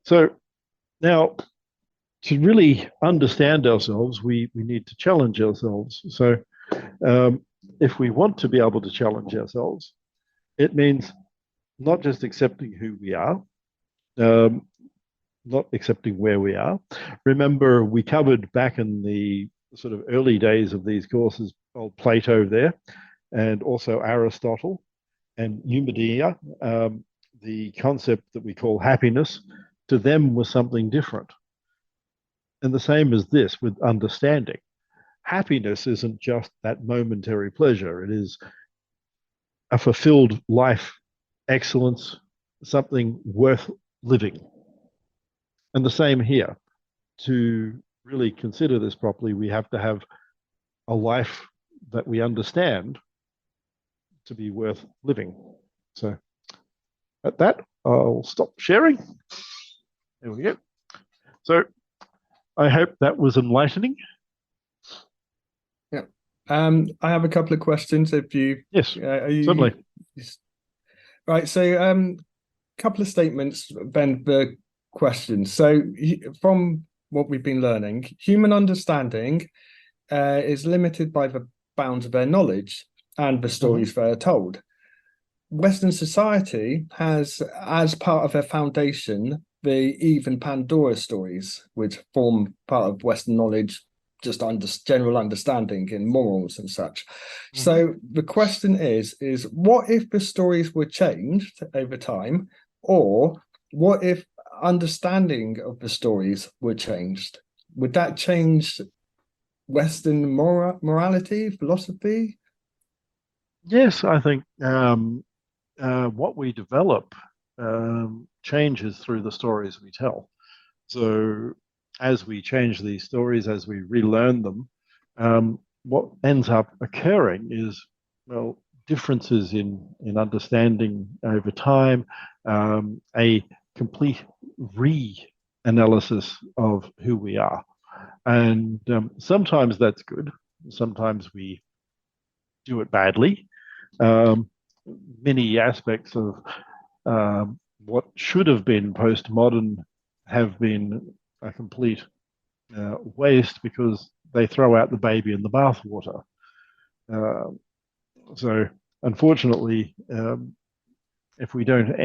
So now, to really understand ourselves, we need to challenge ourselves. So um, if we want to be able to challenge ourselves, it means not just accepting who we are, um, not accepting where we are. Remember, we covered back in the sort of early days of these courses, old Plato there, and also Aristotle and Eumedia, the concept that we call happiness, to them was something different. And the same as this with understanding. Happiness isn't just that momentary pleasure, it is a fulfilled life, excellence, something worth living. And the same here. To really consider this properly, we have to have a life that we understand to be worth living. So at that, I'll stop sharing. There we go. So I hope that was enlightening. Yeah. I have a couple of questions. If you, Yes, are you certainly. right? So, couple of statements, Ben, the questions. So, from what we've been learning, human understanding is limited by the bounds of their knowledge and the stories they are told. Western society has, as part of their foundation, the Eve and Pandora stories, which form part of Western knowledge, just general understanding in morals and such. So the question is what if the stories were changed over time, or what if understanding of the stories were changed? Would that change Western morality, philosophy? Yes, I think what we develop changes through the stories we tell. So as we change these stories, as we relearn them, what ends up occurring is, well, differences in understanding over time, a complete re-analysis of who we are. And sometimes that's good. Sometimes we do it badly. Um, Many aspects of what should have been postmodern have been a complete waste because they throw out the baby in the bathwater. Uh, so, unfortunately, if we don't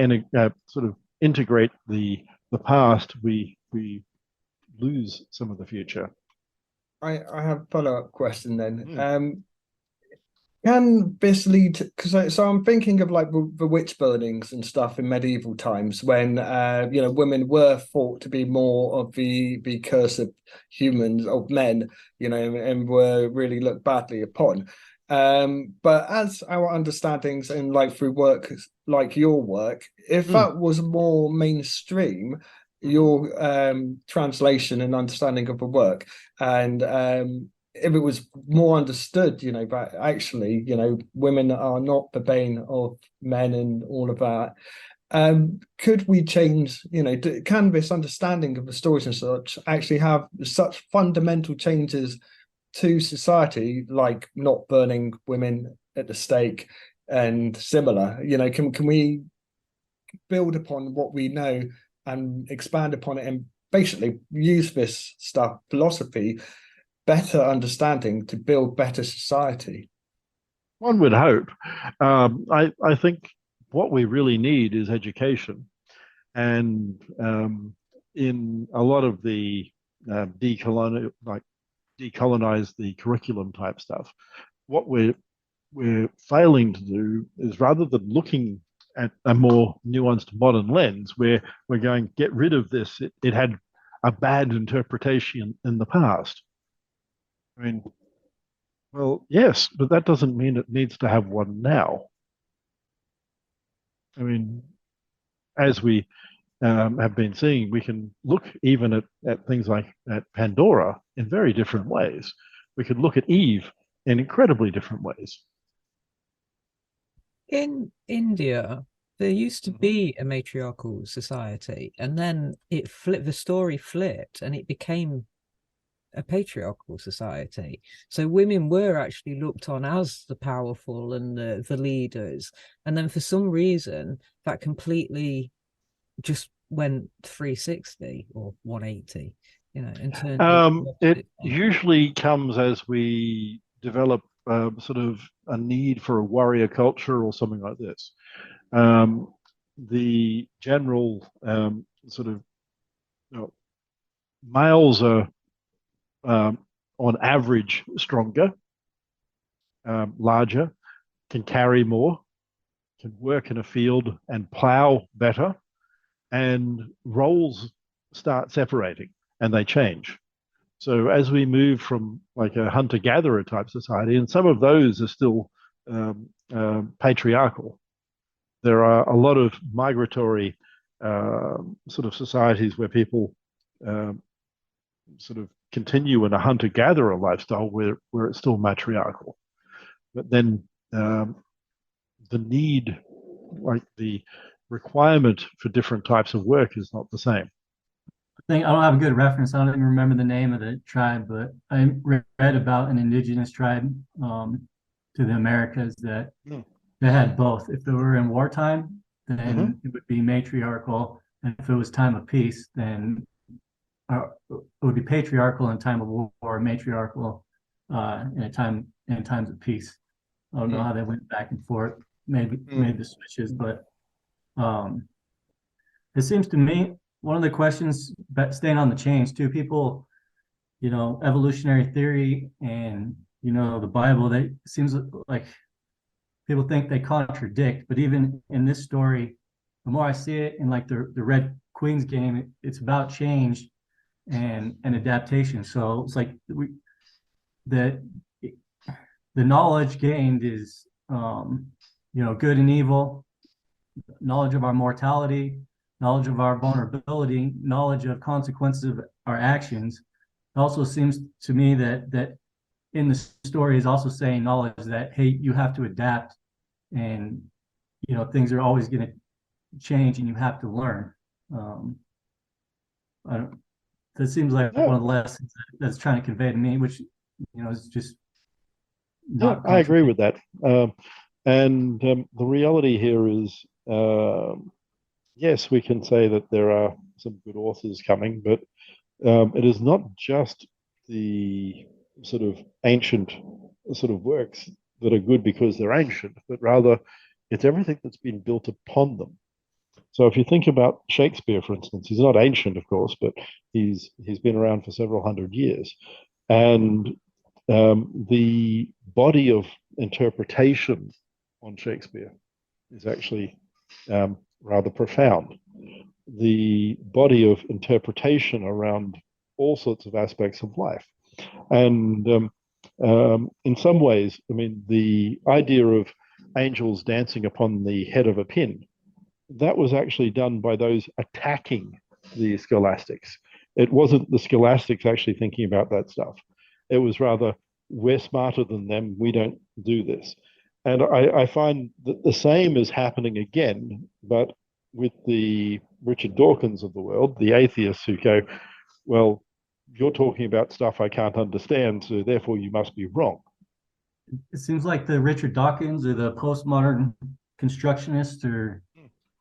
sort of integrate the past, we lose some of the future. I have a follow-up question then. Mm. Can this lead, because so I'm thinking of like the witch burnings and stuff in medieval times when women were thought to be more of the curse of humans, of men, and were really looked badly upon. But as our understandings and like through work like your work, if Mm. that was more mainstream, your translation and understanding of the work, and if it was more understood, that actually, women are not the bane of men and all of that. Could we change, can this understanding of the stories and such actually have such fundamental changes to society, like not burning women at the stake and similar? Can we build upon what we know and expand upon it and basically use this stuff, philosophy, better understanding to build better society? One would hope. I think what we really need is education, and in a lot of the decolonize the curriculum type stuff. What we're failing to do is, rather than looking at a more nuanced modern lens, where we're going get rid of this. It had a bad interpretation in the past. I mean, well, yes, but that doesn't mean it needs to have one now. I mean, as we have been seeing, we can look even at things like at Pandora in very different ways. We could look at Eve in incredibly different ways. In India, there used to be a matriarchal society, and then it flipped, the story flipped, and it became a patriarchal society. So women were actually looked on as the powerful and the leaders. And then for some reason, that completely just went 360 or 180, and turned It usually comes as we develop sort of a need for a warrior culture or something like this. The general sort of males are on average stronger, larger, can carry more, can work in a field and plow better, and roles start separating and they change. So as we move from like a hunter-gatherer type society, and some of those are still patriarchal, there are a lot of migratory sort of societies where people sort of continue in a hunter-gatherer lifestyle where it's still matriarchal. But then the need, like the requirement for different types of work is not the same. I don't have a good reference. I don't even remember the name of the tribe, but I read about an indigenous tribe to the Americas that they had both. If they were in wartime, then it would be matriarchal, and if it was time of peace, then it would be patriarchal in time of war, matriarchal in times of peace. I don't know how they went back and forth. Maybe the switches, but it seems to me one of the questions, staying on the change too, people, evolutionary theory and the Bible, it seems like people think they contradict, but even in this story, the more I see it in like the Red Queen's game, it's about change and adaptation. So it's like the knowledge gained is good and evil, knowledge of our mortality, knowledge of our vulnerability, knowledge of consequences of our actions. It also seems to me that in the story is also saying knowledge that, hey, you have to adapt, and things are always going to change and you have to learn. That seems like one of the lessons that's trying to convey to me, which is just not. I agree with that. And the reality here is, yes, we can say that there are some good authors coming, but it is not just the sort of ancient sort of works that are good because they're ancient, but rather it's everything that's been built upon them. So if you think about Shakespeare, for instance, he's not ancient, of course, but he's been around for several hundred years. And the body of interpretation on Shakespeare is actually rather profound. The body of interpretation around all sorts of aspects of life. And in some ways, I mean, the idea of angels dancing upon the head of a pin, that was actually done by those attacking the scholastics. It wasn't the scholastics actually thinking about that stuff. It was rather, we're smarter than them, we don't do this. And I find that the same is happening again, but with the Richard Dawkins of the world, the atheists who go, well, you're talking about stuff I can't understand, so therefore you must be wrong. It seems like the Richard Dawkins or the postmodern constructionists or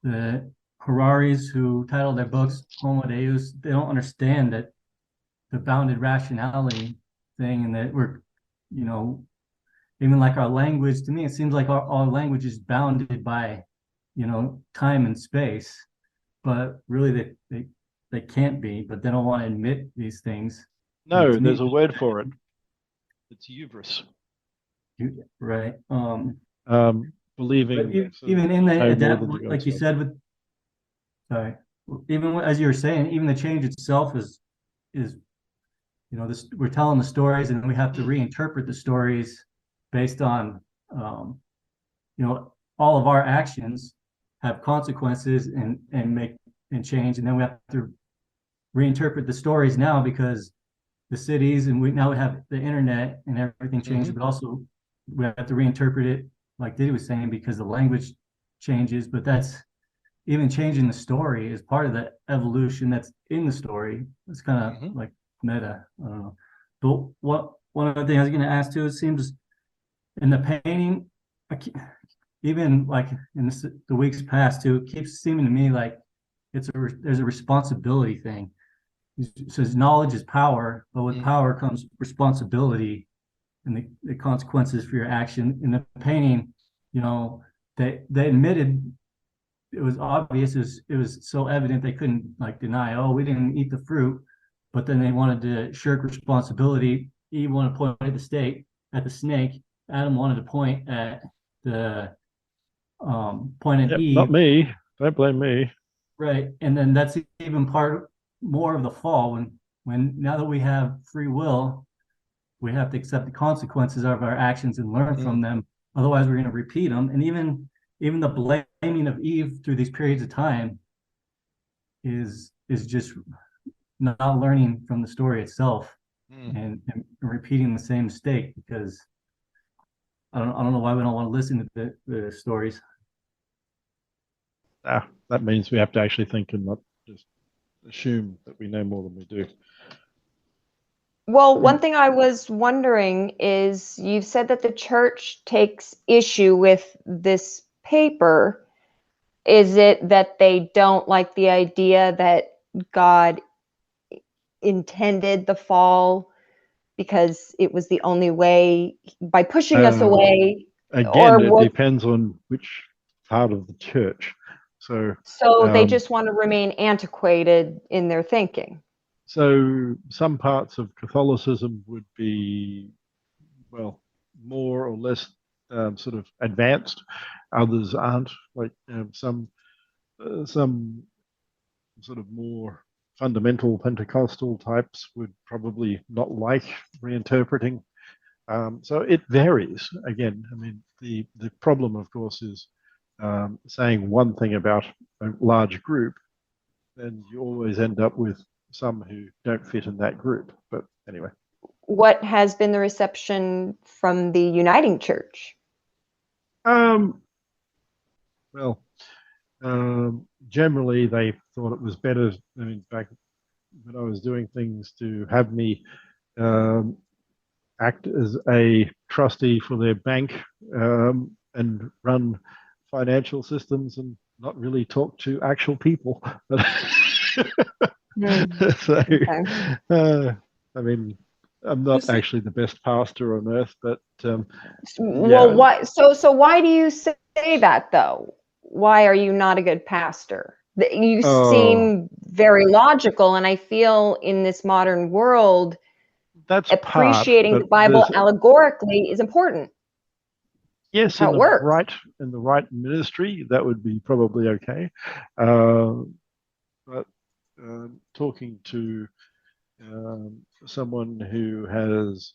the Hararis who titled their books Homo Deus, they don't understand that the bounded rationality thing, and that we're, even like our language, to me, it seems like our language is bounded by, time and space, but really they can't be, but they don't want to admit these things. No, there's a word for it. It's hubris. Right. Believing. Even in the like you said with, sorry, even as you were saying, even the change itself is this, we're telling the stories and we have to reinterpret the stories based on all of our actions have consequences and make and change, and then we have to reinterpret the stories now because the cities and we have the internet and everything changes, but also we have to reinterpret it, like Diddy was saying, because the language changes. But that's even changing the story is part of the evolution that's in the story. It's kind of like meta. I don't know. But one other thing I was going to ask too, it seems in the painting, even like in the weeks past too, it keeps seeming to me like there's a responsibility thing. It says knowledge is power, but with power comes responsibility and the consequences for your action. In the painting, you know, they admitted it was obvious, it was so evident they couldn't like deny, oh, we didn't eat the fruit, but then they wanted to shirk responsibility. Eve wanted to point at the snake. Adam wanted to point at the Eve. Not me. Don't blame me. Right. And then that's even more of the fall when now that we have free will, we have to accept the consequences of our actions and learn from them. Otherwise, we're going to repeat them. And even the blaming of Eve through these periods of time is just not learning from the story itself and repeating the same mistake, because I don't know why we don't want to listen to the stories. That means we have to actually think and not just assume that we know more than we do. Well, one thing I was wondering is, you've said that the church takes issue with this paper. Is it that they don't like the idea that God intended the fall because it was the only way, by pushing us away? Again, it depends on which part of the church. So they just want to remain antiquated in their thinking. So some parts of Catholicism would be, well, more or less sort of advanced. Others aren't. Like some sort of more fundamental Pentecostal types would probably not like reinterpreting. So it varies. Again, I mean, the problem, of course, is saying one thing about a large group, then you always end up with some who don't fit in that group. But anyway. What has been the reception from the Uniting Church? Generally, they thought it was better. I mean, back when I was doing things, to have me act as a trustee for their bank and run financial systems and not really talk to actual people. So, I mean, I'm not actually the best pastor on earth, but well, why? So why do you say that though? Why are you not a good pastor? You seem very logical, and I feel in this modern world, that's appreciating the Bible allegorically is important. Yes, in the right ministry, that would be probably okay. But talking to someone who has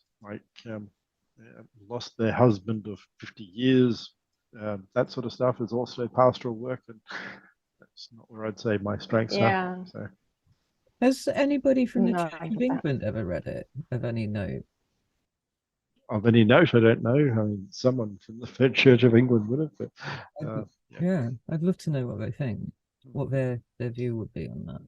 lost their husband of 50 years, that sort of stuff is also pastoral work, and that's not where I'd say my strengths are. So. Has anybody from the Church of England ever read it, of any note? Of any note, I don't know. I mean, someone from the Church of England would have. But, yeah, I'd love to know what they think, what their view would be on that.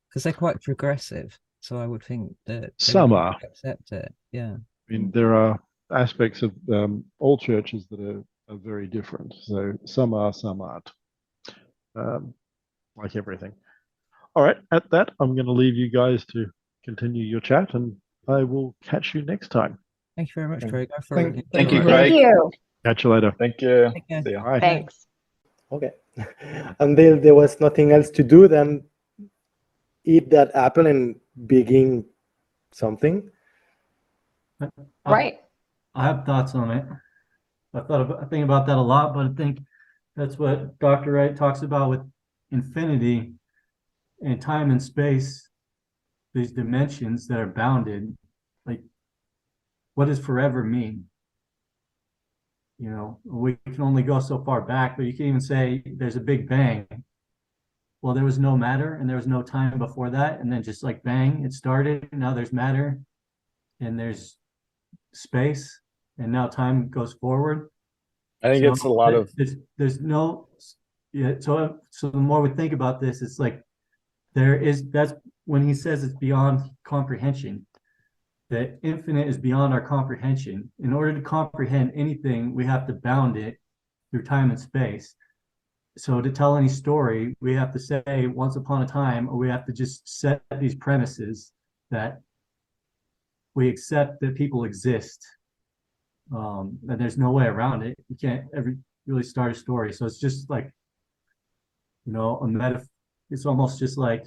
Because they're quite progressive, so I would think that some are accept it. Yeah, I mean, there are aspects of all churches that are very different. So some are, some aren't. Like everything. All right, at that, I'm going to leave you guys to continue your chat, and I will catch you next time. Thank you very much, Craig. Thank you, Craig. Thank you. Catch you later. Thank you. See you. Bye. Thanks. Okay. Until there was nothing else to do, then eat that apple and begin something. Right. I have thoughts on it. I think about that a lot, but I think that's what Dr. Wright talks about with infinity and time and space, these dimensions that are bounded. Like, what does forever mean? You know, we can only go so far back, but you can even say there's a big bang. Well, there was no matter and there was no time before that. And then just like bang, it started. Now there's matter and there's space, and now time goes forward. I think it's a lot of there's no, yeah. So the more we think about this, it's like that's when he says it's beyond comprehension. The infinite is beyond our comprehension. In order to comprehend anything, we have to bound it through time and space. so to tell any story, we have to say once upon a time, or we have to just set these premises that we accept that people exist. And there's no way around it. You can't ever really start a story. So it's just like, it's almost just like,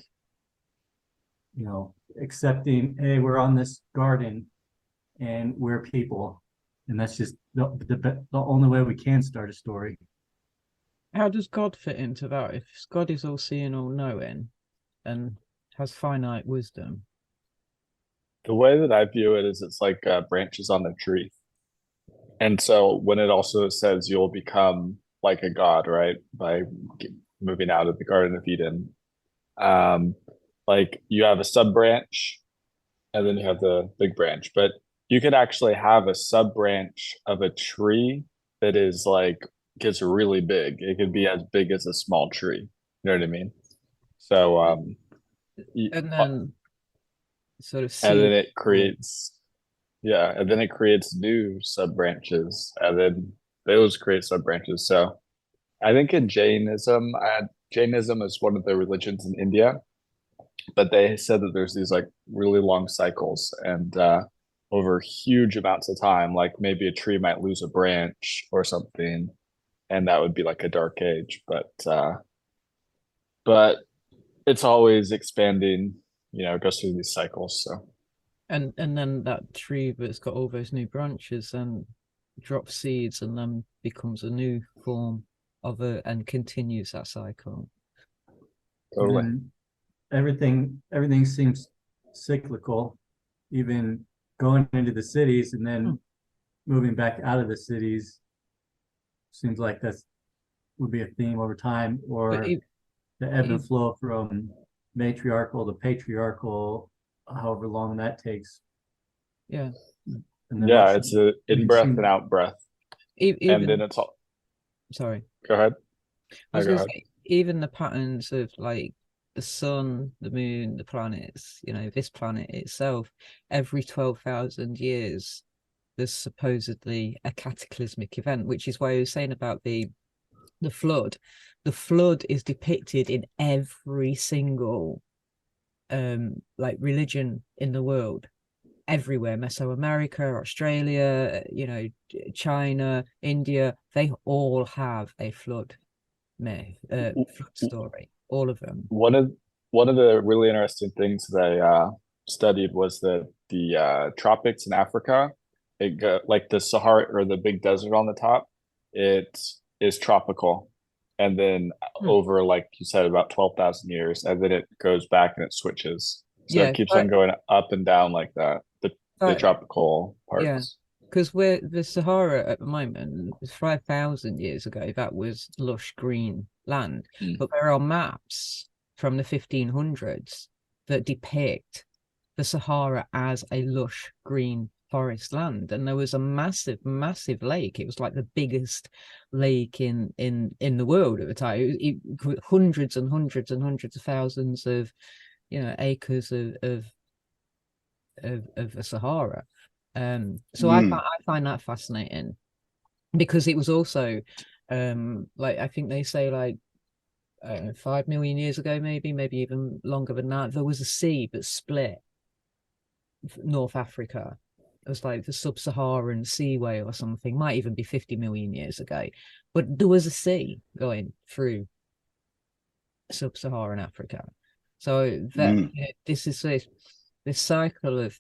accepting, hey, we're on this garden and we're people. And that's just the only way we can start a story. How does God fit into that? If God is all seeing, all knowing, and has finite wisdom? The way that I view it is it's like branches on the tree. And so when it also says you'll become like a god, right? By moving out of the Garden of Eden. Like you have a sub branch and then you have the big branch, but you could actually have a sub branch of a tree that is like gets really big. It could be as big as a small tree. You know what I mean? So And then sort of and then it creates and then it creates new sub branches and then those create sub branches. So I think in Jainism, Jainism is one of the religions in India, but they said that there's these like really long cycles and over huge amounts of time, like maybe a tree might lose a branch or something, and that would be like a dark age. But it's always expanding, it goes through these cycles. So and then that tree that's got all those new branches and drops seeds and then becomes a new form of and continues that cycle. totally. Everything seems cyclical, even going into the cities and then moving back out of the cities. Seems like that's would be a theme over time, or the ebb and flow from matriarchal to patriarchal, however long that takes. Yeah. Yeah, it's a in breath and out breath. And then it's all. Sorry. Go ahead. I was going to say, even the patterns of like the sun, the moon, the planets, this planet itself, every 12,000 years, there's supposedly a cataclysmic event, which is why I was saying about the flood. The flood is depicted in every single like religion in the world, everywhere. Mesoamerica, Australia, China, India, they all have a flood flood story, all of them. One of the really interesting things that I studied was that the tropics in Africa, like the Sahara or the big desert on the top, it is tropical, and then over, like you said, about 12,000 years, and then it goes back and it switches. So it keeps on going up and down like that. The tropical parts. Yeah. Because the Sahara at the moment, 5,000 years ago, that was lush green land. But there are maps from the 1500s that depict the Sahara as a lush green forest land. And there was a massive, massive lake. It was like the biggest lake in the world at the time. Hundreds and hundreds and hundreds of thousands of, acres of the Sahara. So I find that fascinating, because it was also like, I think they say like 5 million years ago, maybe even longer than that, there was a sea that split North Africa. It was like the sub-Saharan seaway or something, might even be 50 million years ago, but there was a sea going through sub-Saharan Africa. So that this is this cycle of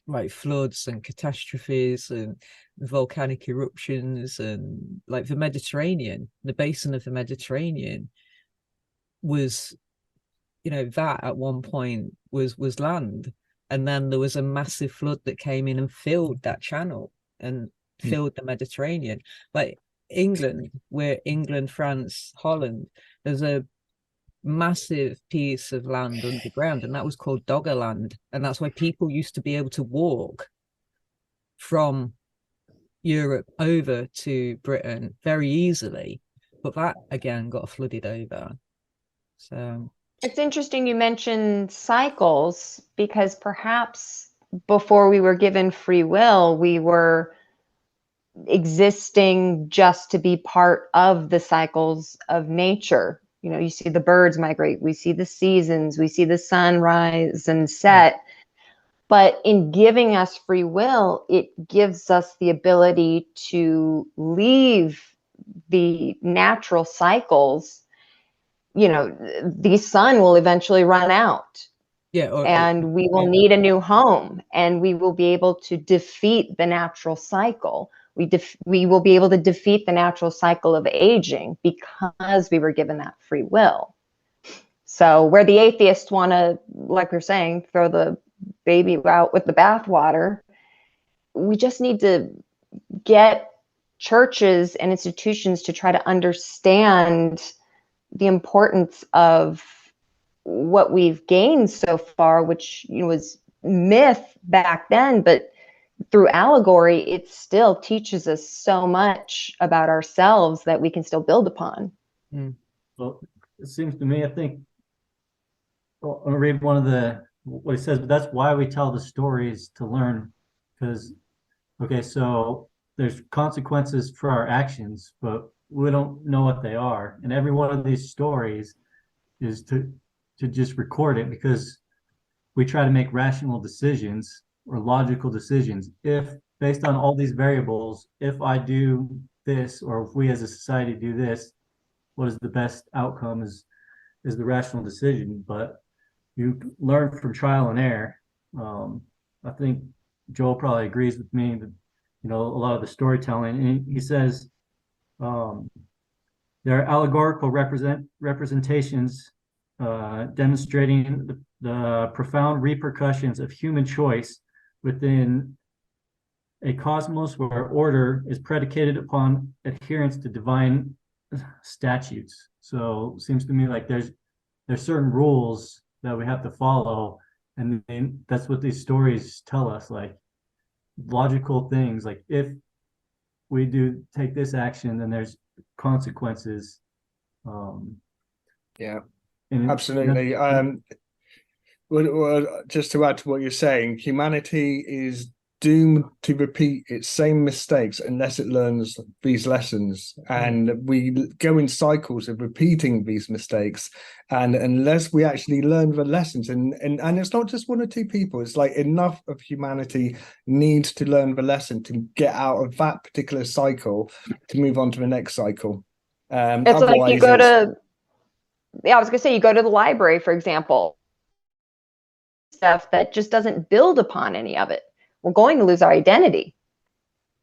like floods and catastrophes and volcanic eruptions, and like the Mediterranean, the basin of the Mediterranean was, that at one point was land, and then there was a massive flood that came in and filled that channel and filled the Mediterranean. Like England, France, Holland, there's a massive piece of land underground, and that was called Doggerland, and that's why people used to be able to walk from Europe over to Britain very easily, but that again got flooded over. So it's interesting you mentioned cycles, because perhaps before we were given free will, we were existing just to be part of the cycles of nature. You know, you see the birds migrate, we see the seasons, we see the sun rise and set. But in giving us free will, it gives us the ability to leave the natural cycles. You know, the sun will eventually run out. And we will need a new home, and we will be able to defeat the natural cycle. We will be able to defeat the natural cycle of aging because we were given that free will. So where the atheists want to, like we're saying, throw the baby out with the bathwater, we just need to get churches and institutions to try to understand the importance of what we've gained so far, which, you know, was myth back then, but through allegory, it still teaches us so much about ourselves that we can still build upon. Well, it seems to me, I think, well, I'll read what he says, but that's why we tell the stories, to learn. Because, okay, so there's consequences for our actions, but we don't know what they are. And every one of these stories is to just record it, because we try to make rational decisions or logical decisions. If, based on all these variables, if I do this, or if we as a society do this, what is the best outcome is the rational decision. But you learn from trial and error. I think Joel probably agrees with me that, you know, a lot of the storytelling, and he says there are allegorical representations demonstrating the profound repercussions of human choice within a cosmos where order is predicated upon adherence to divine statutes. So it seems to me like there's certain rules that we have to follow, and that's what these stories tell us, like logical things, like if we do take this action, then there's consequences. Yeah, absolutely. Well, just to add to what you're saying, humanity is doomed to repeat its same mistakes unless it learns these lessons, and we go in cycles of repeating these mistakes, and unless we actually learn the lessons, and it's not just one or two people, it's like enough of humanity needs to learn the lesson to get out of that particular cycle to move on to the next cycle. It's like you go to, I was gonna say, you go to the library, for example, stuff that just doesn't build upon any of it, we're going to lose our identity.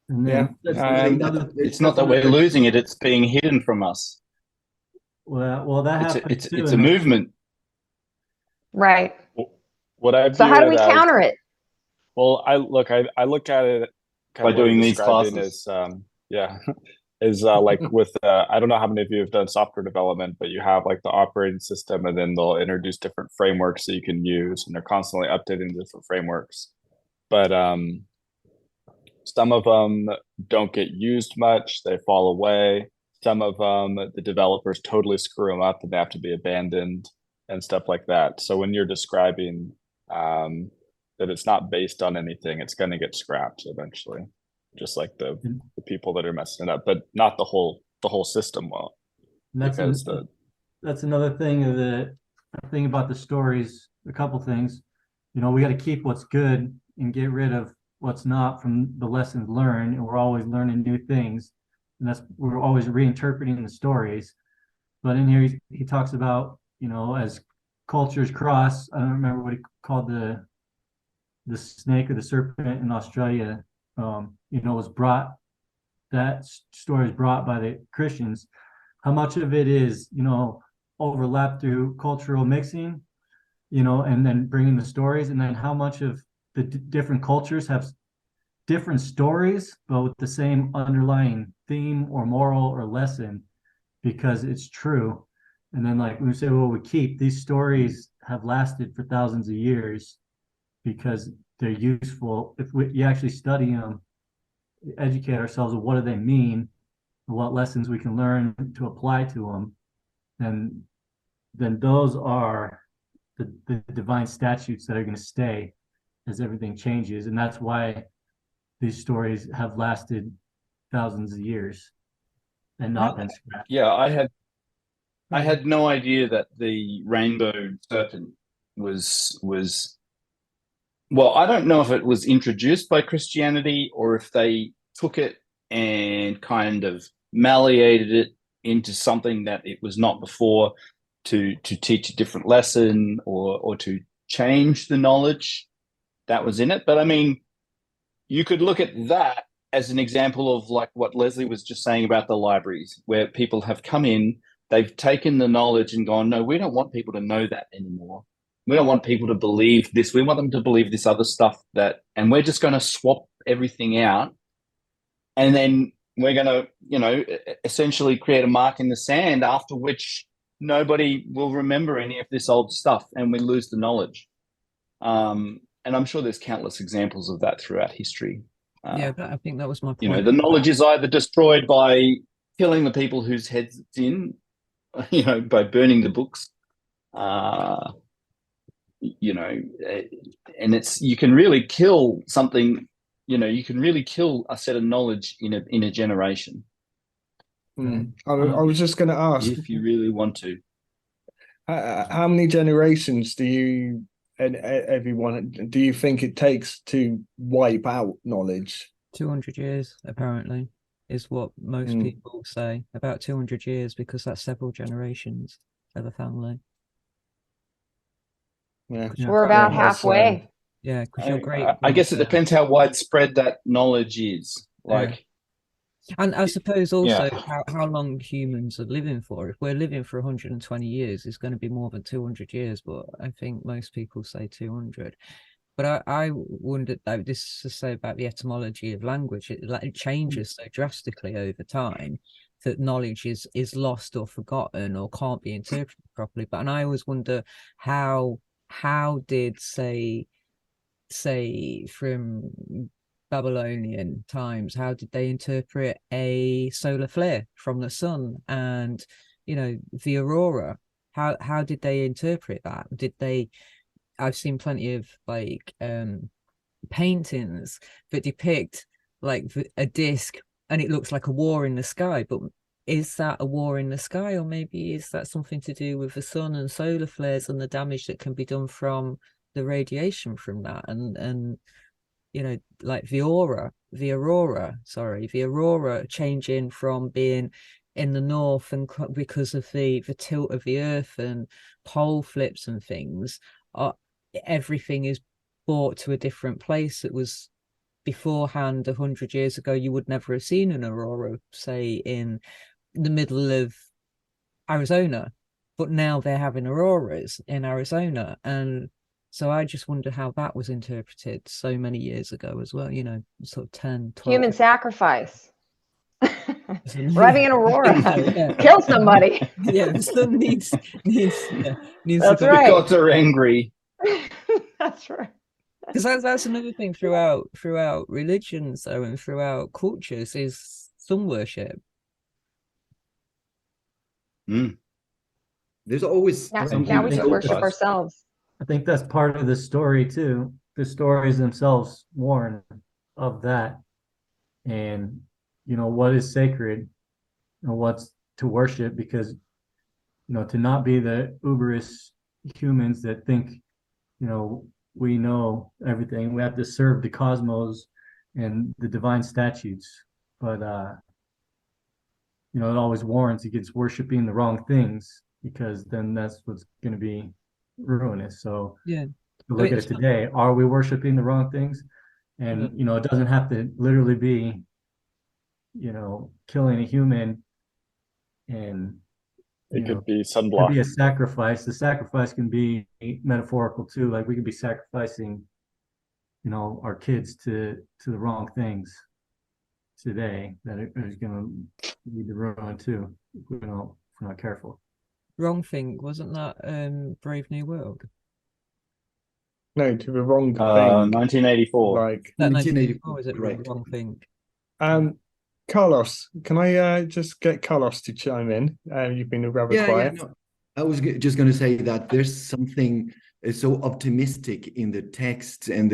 Yeah, it's not that we're losing it; it's being hidden from us. Well, that happens too. It's a movement, right? What I so how do we counter it? Well, I look at it by doing these classes. Is like with I don't know how many of you have done software development, but you have like the operating system, and then they'll introduce different frameworks that you can use, and they're constantly updating different frameworks. But some of them don't get used much; they fall away. Some of them, the developers totally screw them up, and they have to be abandoned and stuff like that. So when you're describing that it's not based on anything, it's going to get scrapped eventually, just like the people that are messing it up, but not the whole system won't. That's another thing of the thing about the stories. A couple things, you know, we got to keep what's good and get rid of what's not from the lessons learned, and we're always learning new things, and we're always reinterpreting the stories. But in here he talks about, you know, as cultures cross, I don't remember what he called the snake or the serpent in Australia, you know, that story is brought by the Christians. How much of it is, you know, overlap through cultural mixing, you know, and then bringing the stories, and then how much of the different cultures have different stories, but with the same underlying theme or moral or lesson, because it's true. And then, like when we say, well, we keep these stories have lasted for thousands of years because they're useful. If you actually study them, educate ourselves of what do they mean, what lessons we can learn to apply to them, then those are the divine statutes that are going to stay as everything changes. And that's why these stories have lasted thousands of years and not been scrapped. Yeah, I had no idea that the rainbow serpent was well, I don't know if it was introduced by Christianity or if they took it and kind of malleated it into something that it was not before to teach a different lesson or to change the knowledge that was in it. But I mean, you could look at that as an example of like what Leslie was just saying about the libraries, where people have come in, they've taken the knowledge and gone, no, we don't want people to know that anymore. We don't want people to believe this. We want them to believe this other stuff and we're just going to swap everything out. And then we're going to, essentially create a mark in the sand, after which nobody will remember any of this old stuff and we lose the knowledge. And I'm sure there's countless examples of that throughout history. I think that was my point. The knowledge is either destroyed by killing the people whose heads it's in, by burning the books, and you can really kill something, you can really kill a set of knowledge in a generation. I was just going to ask, if you really want to. How many generations do you think it takes to wipe out knowledge? 200 years, apparently, is what most people say. About 200 years, because that's several generations of a family. Yeah, we're about halfway. Yeah, because you're great. I guess it depends how widespread that knowledge is. And I suppose also how long humans are living for. If we're living for 120 years, it's going to be more than 200 years, but I think most people say 200. But I wondered, this is to say about the etymology of language, it changes so drastically over time that knowledge is lost or forgotten or can't be interpreted properly. And I always wonder how did, say from Babylonian times, how did they interpret a solar flare from the sun and the aurora? How did they interpret that? I've seen plenty of paintings that depict like a disc and it looks like a war in the sky, but is that a war in the sky, or maybe is that something to do with the sun and solar flares and the damage that can be done from the radiation from that? And like the aurora changing from being in the north and because of the tilt of the earth and pole flips and things, everything is brought to a different place. It was beforehand 100 years ago, you would never have seen an aurora, say in the middle of Arizona, but now they're having auroras in Arizona. And so I just wonder how that was interpreted so many years ago as well, sort of 10, 12. Human sacrifice. We're having an aurora. Kill somebody. Yeah, the sun needs That's right. The gods are angry. That's right. Because that's another thing throughout religions, though, and throughout cultures, is sun worship. There's always now we should worship ourselves. I think that's part of the story too. The stories themselves warn of that, and what is sacred and what's to worship, because to not be the uberous humans that think we know everything. We have to serve the cosmos and the divine statutes, but it always warns against worshiping the wrong things, because then that's what's going to be ruinous. So look at it today. Are we worshiping the wrong things? And it doesn't have to literally be killing a human, and it could be sunblock. It could be a sacrifice. The sacrifice can be metaphorical too. Like we could be sacrificing our kids to the wrong things today that is going to lead to ruin too, if we're not careful. Wrong thing, wasn't that Brave New World? No, to the wrong thing. 1984. Like 1984, is it right. The wrong thing? Carlos, can I just get Carlos to chime in? You've been rather quiet. No. I was just going to say that there's something so optimistic in the text and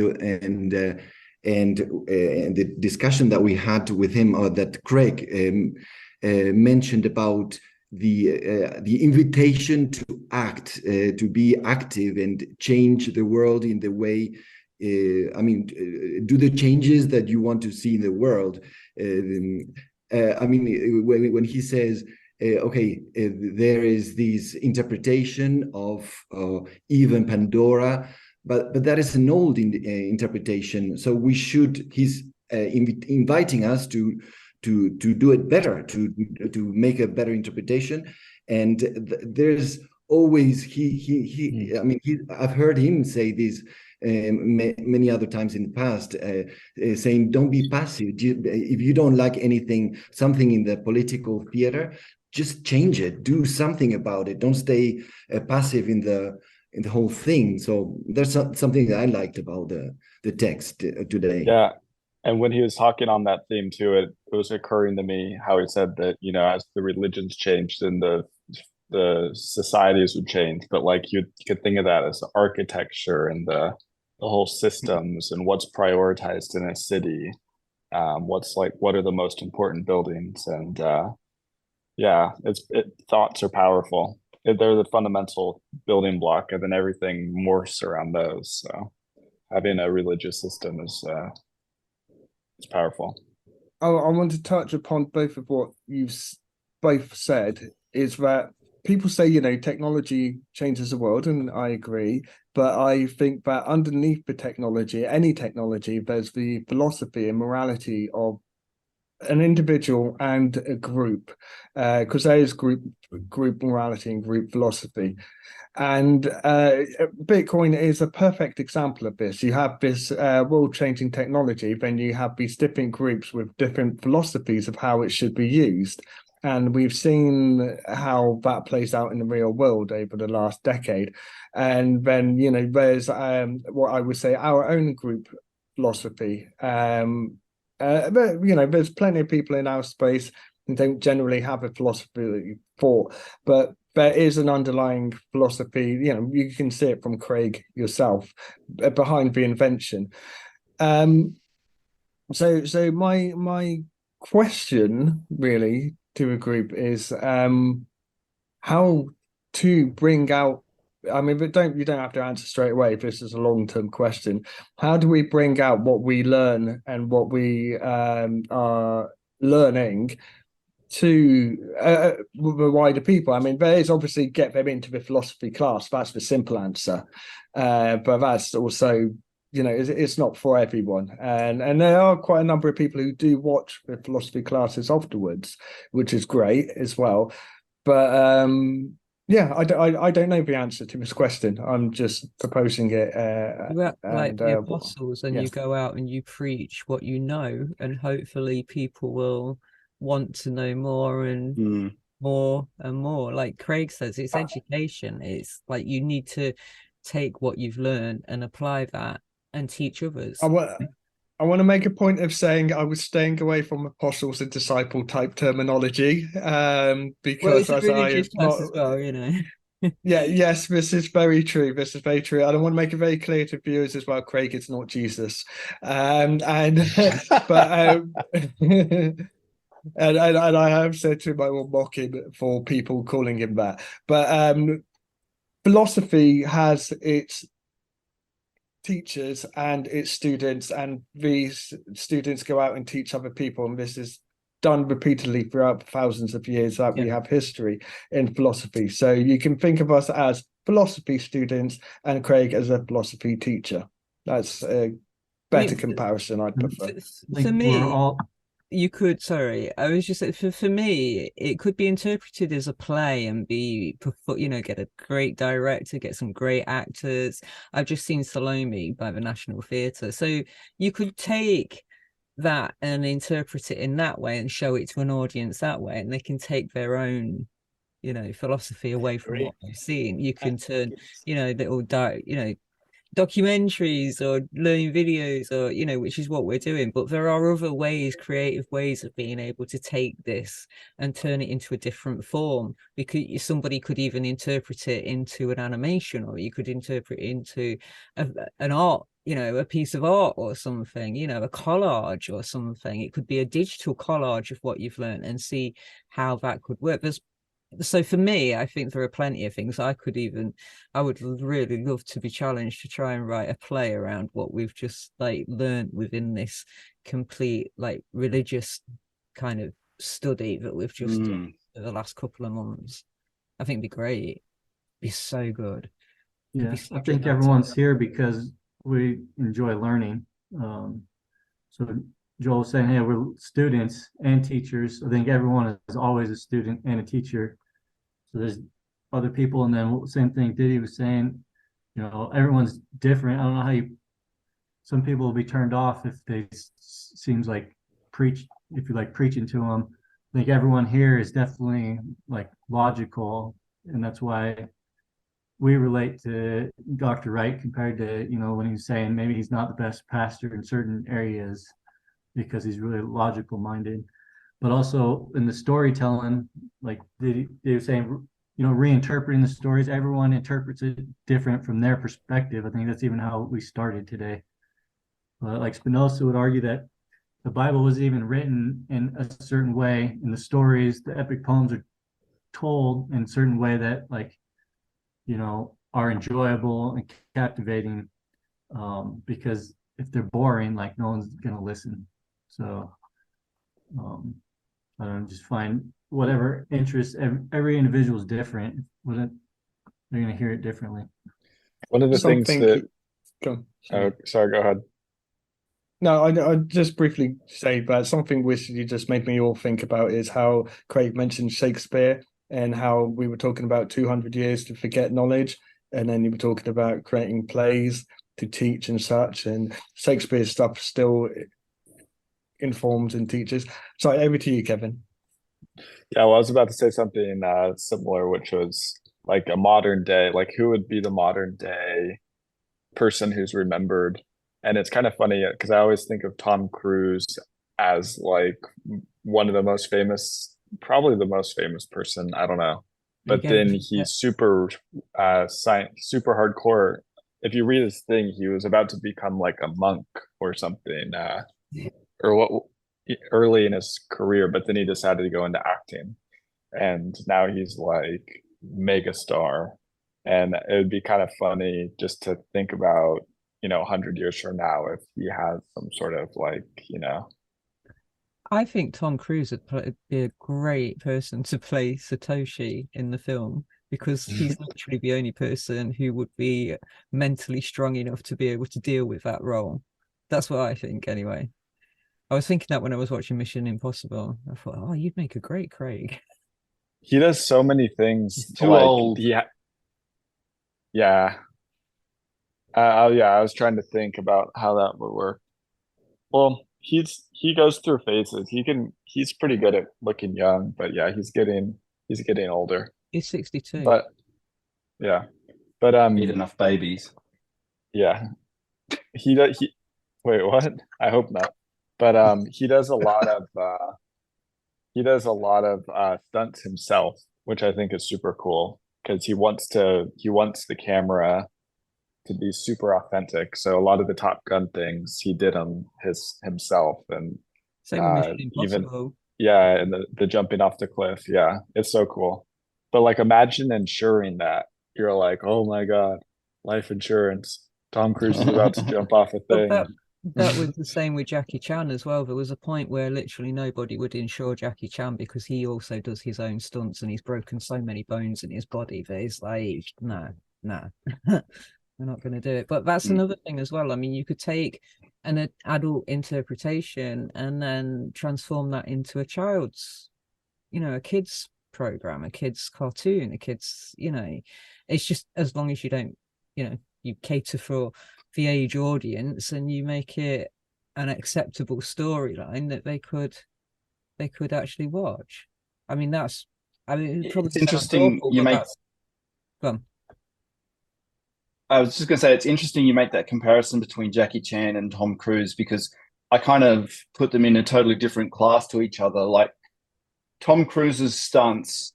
and the discussion that we had with him, or that Craig mentioned about the invitation to act, to be active and change the world in the way, do the changes that you want to see in the world. When he says, there is this interpretation of Eve and Pandora, but that is an old interpretation. So he's inviting us to do it better, to make a better interpretation. And there's always I've heard him say this many other times in the past, saying, don't be passive. If you don't like something in the political theater, just change it, do something about it. Don't stay passive in the whole thing. So there's something that I liked about the text today. Yeah. And when he was talking on that theme too, it was occurring to me how he said that, as the religions changed, then the societies would change. But like you could think of that as the architecture and the whole systems and what's prioritized in a city. What are the most important buildings? And thoughts are powerful. They're the fundamental building block, and then everything morphs around those. So having a religious system is it's powerful. I want to touch upon both of what you've both said, is that people say, technology changes the world, and I agree. But I think that underneath the technology, any technology, there's the philosophy and morality of an individual and a group, because there is group morality and group philosophy. And Bitcoin is a perfect example of this. You have this world-changing technology, then you have these different groups with different philosophies of how it should be used. And we've seen how that plays out in the real world over the last decade. And then, there's what I would say our own group philosophy. But, there's plenty of people in our space who don't generally have a philosophy thought, but there is an underlying philosophy. You can see it from Craig yourself behind the invention. So my question really to a group is how to bring out. But you don't have to answer straight away if this is a long-term question. How do we bring out what we learn and what we are learning to the wider people? There is obviously get them into the philosophy class. That's the simple answer. But that's also, it's not for everyone. And there are quite a number of people who do watch the philosophy classes afterwards, which is great as well. But I don't know the answer to this question. I'm just proposing it. Like the apostles, and you go out and you preach what you know, and hopefully people will want to know more and more and more. Like Craig says, it's education. It's like you need to take what you've learned and apply that and teach others. I want to make a point of saying I was staying away from apostles and disciple type terminology, because it's a religious class as well, Yes, this is very true. This is very true. And I want to make it very clear to viewers as well, Craig, it's not Jesus. And I have said to him I will mock him for people calling him that. But philosophy has its teachers and its students, and these students go out and teach other people, and this is done repeatedly throughout thousands of years that we have history in philosophy. So you can think of us as philosophy students and Craig as a philosophy teacher. That's a better comparison, I'd prefer. For me, you could, I was just for me, it could be interpreted as a play and be, get a great director, get some great actors. I've just seen Salome by the National Theatre. So you could take that and interpret it in that way and show it to an audience that way, and they can take their own, philosophy away from what they've seen. You can turn, little documentaries or learning videos, or which is what we're doing. But there are other ways, creative ways of being able to take this and turn it into a different form, because somebody could even interpret it into an animation, or you could interpret it into an art you know, a piece of art or something, you know, a collage or something. It could be a digital collage of what you've learned and see how that could work. So for me, I think there are plenty of things I would really love to be challenged to try and write a play around what we've just like learned within this complete like religious kind of study that we've just done for the last couple of months. I think it'd be great. It'd be so good. Yeah, I think everyone's here because we enjoy learning. So Joel was saying, hey, we're students and teachers. I think everyone is always a student and a teacher. So there's other people, and then same thing Diddy was saying, you know, everyone's different. I don't know how some people will be turned off if they seems like if you like preaching to them. I think everyone here is definitely like logical, and that's why we relate to Dr. Wright compared to, you know, when he's saying maybe he's not the best pastor in certain areas because he's really logical minded. But also in the storytelling, like they were saying, you know, reinterpreting the stories, everyone interprets it different from their perspective. I think that's even how we started today. Like Spinoza would argue that the Bible was even written in a certain way, and the stories, the epic poems are told in a certain way that, like, you know, are enjoyable and captivating, because if they're boring, like no one's gonna listen. So I don't know, just find whatever interest. Every individual is different. They're gonna hear it differently. One of the things that sorry, go ahead. No, I just briefly say that something which you just made me all think about is how Craig mentioned Shakespeare and how we were talking about 200 years to forget knowledge, and then you were talking about creating plays to teach and such, and Shakespeare's stuff still informs and teaches. Sorry, over to you, Kevin. Yeah, well, I was about to say something similar, which was like a modern day, like who would be the modern day person who's remembered? And it's kind of funny because I always think of Tom Cruise as like one of the most famous, probably the most famous person. I don't know, but then he's super super hardcore. If you read his thing, he was about to become like a monk or something, or what early in his career, but then he decided to go into acting, and now he's like mega star. And it would be kind of funny just to think about, you know, 100 years from now, if he has some sort of like, you know. I think Tom Cruise would be a great person to play Satoshi in the film, because he's literally the only person who would be mentally strong enough to be able to deal with that role. That's what I think anyway. I was thinking that when I was watching Mission Impossible. I thought, oh, you'd make a great Craig. He does so many things. He's too old. Yeah. Yeah, I was trying to think about how that would work. Well, he goes through phases. He's pretty good at looking young, but yeah, he's getting older. He's 62. But yeah. But Need enough babies. Yeah. He wait, what? I hope not. But he does a lot of stunts himself, which I think is super cool because he wants the camera to be super authentic. So a lot of the Top Gun things he did them himself, and Same with Mission Impossible. And the jumping off the cliff. Yeah, it's so cool. But like, imagine insuring that. You're like, oh my God, life insurance. Tom Cruise is about to jump off a thing. That was the same with Jackie Chan as well. There was a point where literally nobody would insure Jackie Chan because he also does his own stunts and he's broken so many bones in his body that he's like, no. We're not going to do it. But that's another thing as well. I mean, you could take an adult interpretation and then transform that into a child's, you know, a kid's program, a kid's cartoon, a kid's, you know, it's just as long as you don't, you know, you cater for the age audience and you make it an acceptable storyline that they could actually watch. I mean, it's interesting. I was just going to say, it's interesting you make that comparison between Jackie Chan and Tom Cruise, because I kind of put them in a totally different class to each other. Like Tom Cruise's stunts,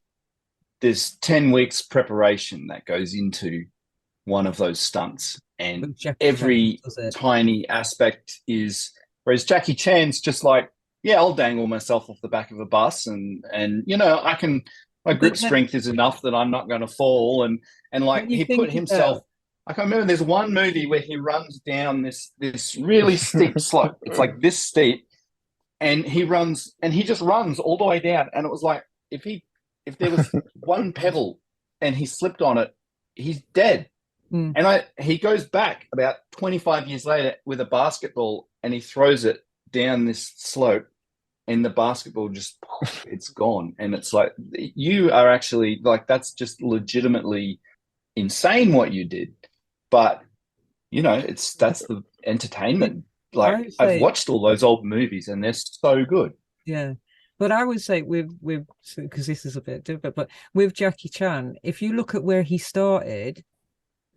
there's 10 weeks preparation that goes into one of those stunts. and But Jackie every Chan does it. tiny aspect is. Whereas Jackie Chan's just like, yeah, I'll dangle myself off the back of a bus, and you know, I can. My But grip then- strength is enough that I'm not going to fall, and like When you he put think himself. about- I can remember there's one movie where he runs down this really steep slope. It's like this steep, and he just runs all the way down. And it was like if there was one pebble and he slipped on it, he's dead. Mm. And he goes back about 25 years later with a basketball and he throws it down this slope, and the basketball just it's gone. And it's like, you are actually like, that's just legitimately insane what you did. But you know, that's the entertainment. Like I've watched all those old movies and they're so good. Yeah. But I would say with because this is a bit different, but with Jackie Chan, if you look at where he started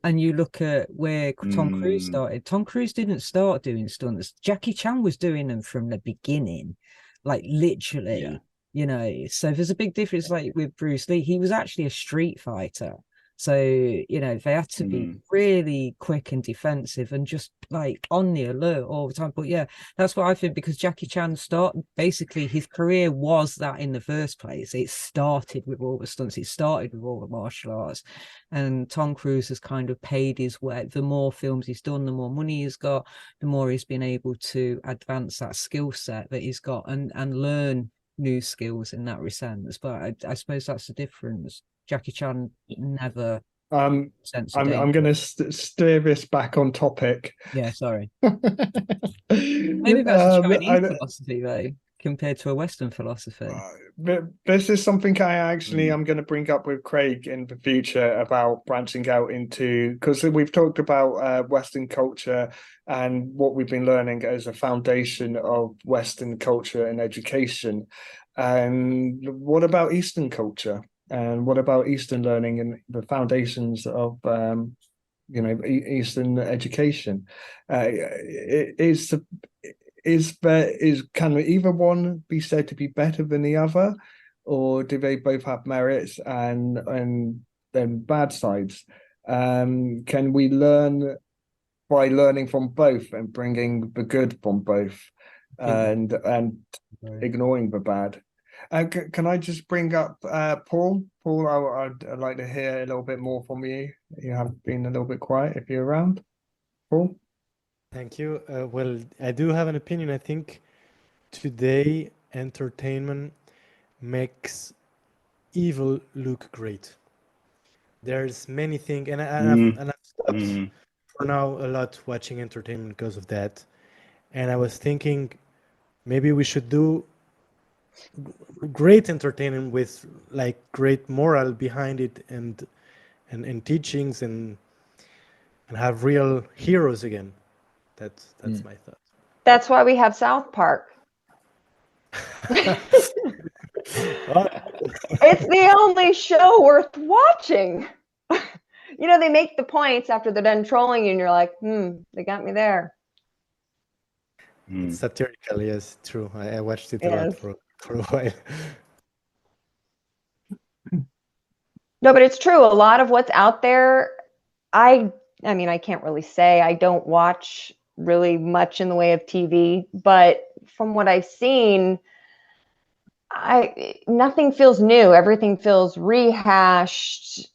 and you look at where Tom Cruise started, Tom Cruise didn't start doing stunts. Jackie Chan was doing them from the beginning, like literally, you know. So there's a big difference. Like with Bruce Lee, he was actually a street fighter. So, you know, they had to be really quick and defensive and just like on the alert all the time. But yeah, that's what I think, because Jackie Chan basically his career was that in the first place. It started with all the stunts, it started with all the martial arts. And Tom Cruise has kind of paid his way. The more films he's done, the more money he's got, the more he's been able to advance that skill set that he's got and learn new skills in that sense. But I suppose that's the difference. Jackie Chan never. I'm going to steer this back on topic. Yeah, sorry. Maybe that's a Chinese philosophy though, compared to a Western philosophy. This is something I actually I'm going to bring up with Craig in the future about branching out into, because we've talked about Western culture and what we've been learning as a foundation of Western culture and education. And what about Eastern culture? And what about Eastern learning and the foundations of, you know, Eastern education? Can either one be said to be better than the other, or do they both have merits and then bad sides? Can we learn by learning from both and bringing the good from both, and ignoring the bad? Can I just bring up Paul? Paul, I'd like to hear a little bit more from you. You have been a little bit quiet. If you're around, Paul. Thank you. Well, I do have an opinion. I think today entertainment makes evil look great. There's many things, and I've stopped for now a lot watching entertainment because of that. And I was thinking maybe we should do great entertainment with like great moral behind it and teachings and have real heroes again. That's my thought. That's why we have South Park. It's the only show worth watching. You know, they make the points after they're done trolling you and you're like, they got me there. It's satirical, yes, true. I watched it a lot for a while. No, but it's true. A lot of what's out there, I mean, I can't really say. I don't watch really much in the way of TV, but from what I've seen, nothing feels new. Everything feels rehashed.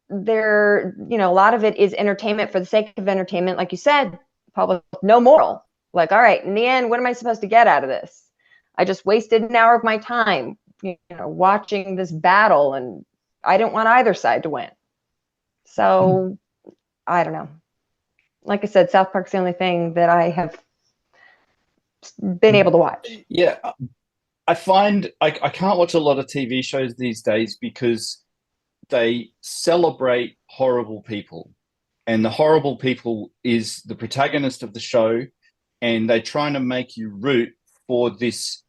There, you know, a lot of it is entertainment for the sake of entertainment. Like you said, public, no moral. Like, all right, in the end, what am I supposed to get out of this? I just wasted an hour of my time, you know, watching this battle, and I didn't want either side to win. So I don't know. Like I said, South Park's the only thing that I have been able to watch. Yeah. I find I can't watch a lot of TV shows these days because they celebrate horrible people. And the horrible people is the protagonist of the show, and they're trying to make you root for this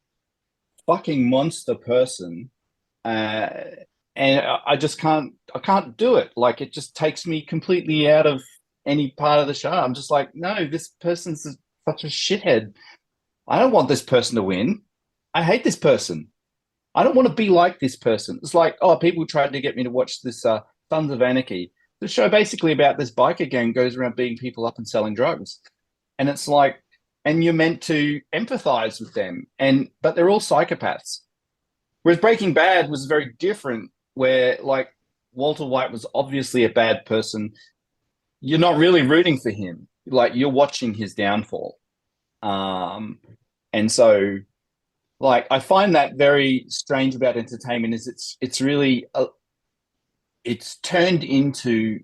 fucking monster person. And I just can't do it. Like, it just takes me completely out of any part of the show. I'm just like, no, this person's such a shithead. I don't want this person to win. I hate this person. I don't want to be like this person. It's like, oh, people tried to get me to watch this Sons of Anarchy. the show basically about this biker gang goes around beating people up and selling drugs. And it's like, and you're meant to empathize with them, but they're all psychopaths. Whereas Breaking Bad was very different, where like Walter White was obviously a bad person. You're not really rooting for him. Like you're watching his downfall. And so like I find that very strange about entertainment is it's really it's turned into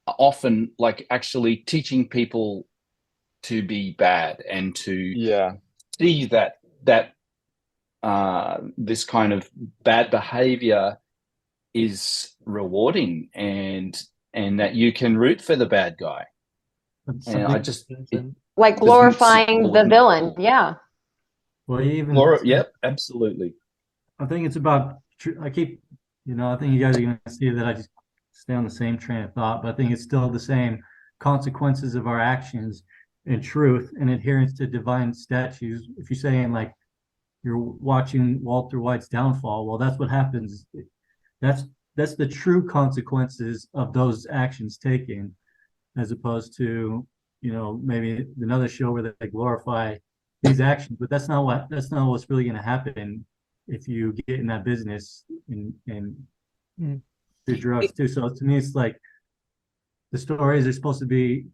often like actually teaching people to be bad and to see that this kind of bad behavior is rewarding and that you can root for the bad guy. And I just like glorifying the villain. Yeah. Well, even yep, absolutely. I think it's about. I keep, I think you guys are going to see that I just stay on the same train of thought, but I think it's still the same consequences of our actions and truth and adherence to divine statutes. If you're saying like you're watching Walter White's downfall, well, that's what happens. That's the true consequences of those actions taken, as opposed to maybe another show where they glorify these actions, but that's not what's really going to happen if you get in that business and do drugs too. So to me, it's like the stories are supposed to be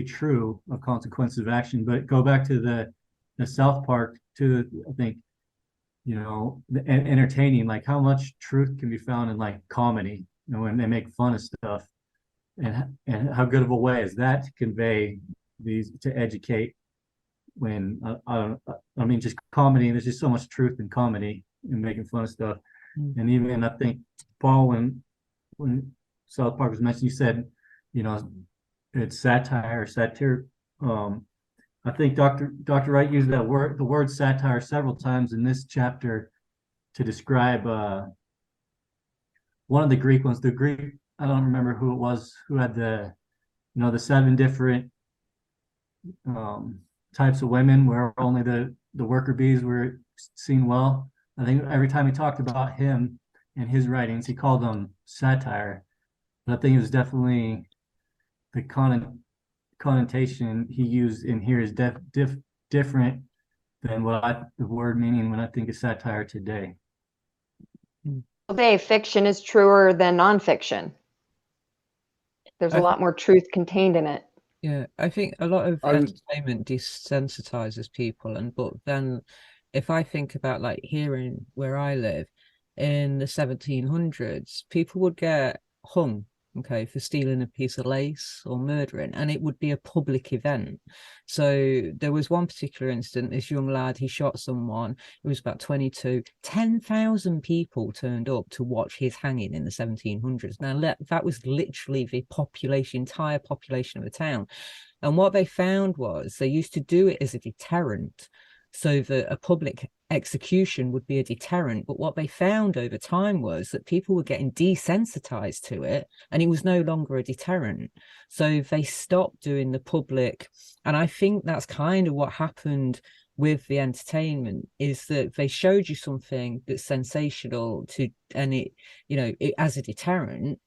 true of consequences of action. But go back to the South Park too. I think entertaining, like how much truth can be found in like comedy, when they make fun of stuff, and how good of a way is that to convey these, to educate. When I mean just comedy, there's just so much truth in comedy and making fun of stuff. And even I think Paul, when South Park was mentioned, you said it's satire. I think Dr. Wright used the word satire several times in this chapter to describe one of the Greek ones. The Greek, I don't remember who it was who had the 7 different types of women where only the worker bees were seen well. I think every time he talked about him and his writings, he called them satire. But I think it was definitely the connotation he used in here is different than the word meaning when I think of satire today. Today, fiction is truer than nonfiction. There's a lot more truth contained in it. Yeah, I think a lot of entertainment desensitizes people, but then if I think about like here where I live in the 1700s, people would get hung, for stealing a piece of lace or murdering, and it would be a public event. So there was one particular incident, this young lad, he shot someone, it was about 22, 10,000 people turned up to watch his hanging in the 1700s. Now that was literally the entire population of the town. And what they found was they used to do it as a deterrent, so that a public execution would be a deterrent. But what they found over time was that people were getting desensitized to it, and it was no longer a deterrent. So they stopped doing the public. And I think that's kind of what happened with the entertainment, is that they showed you something that's sensational and it as a deterrent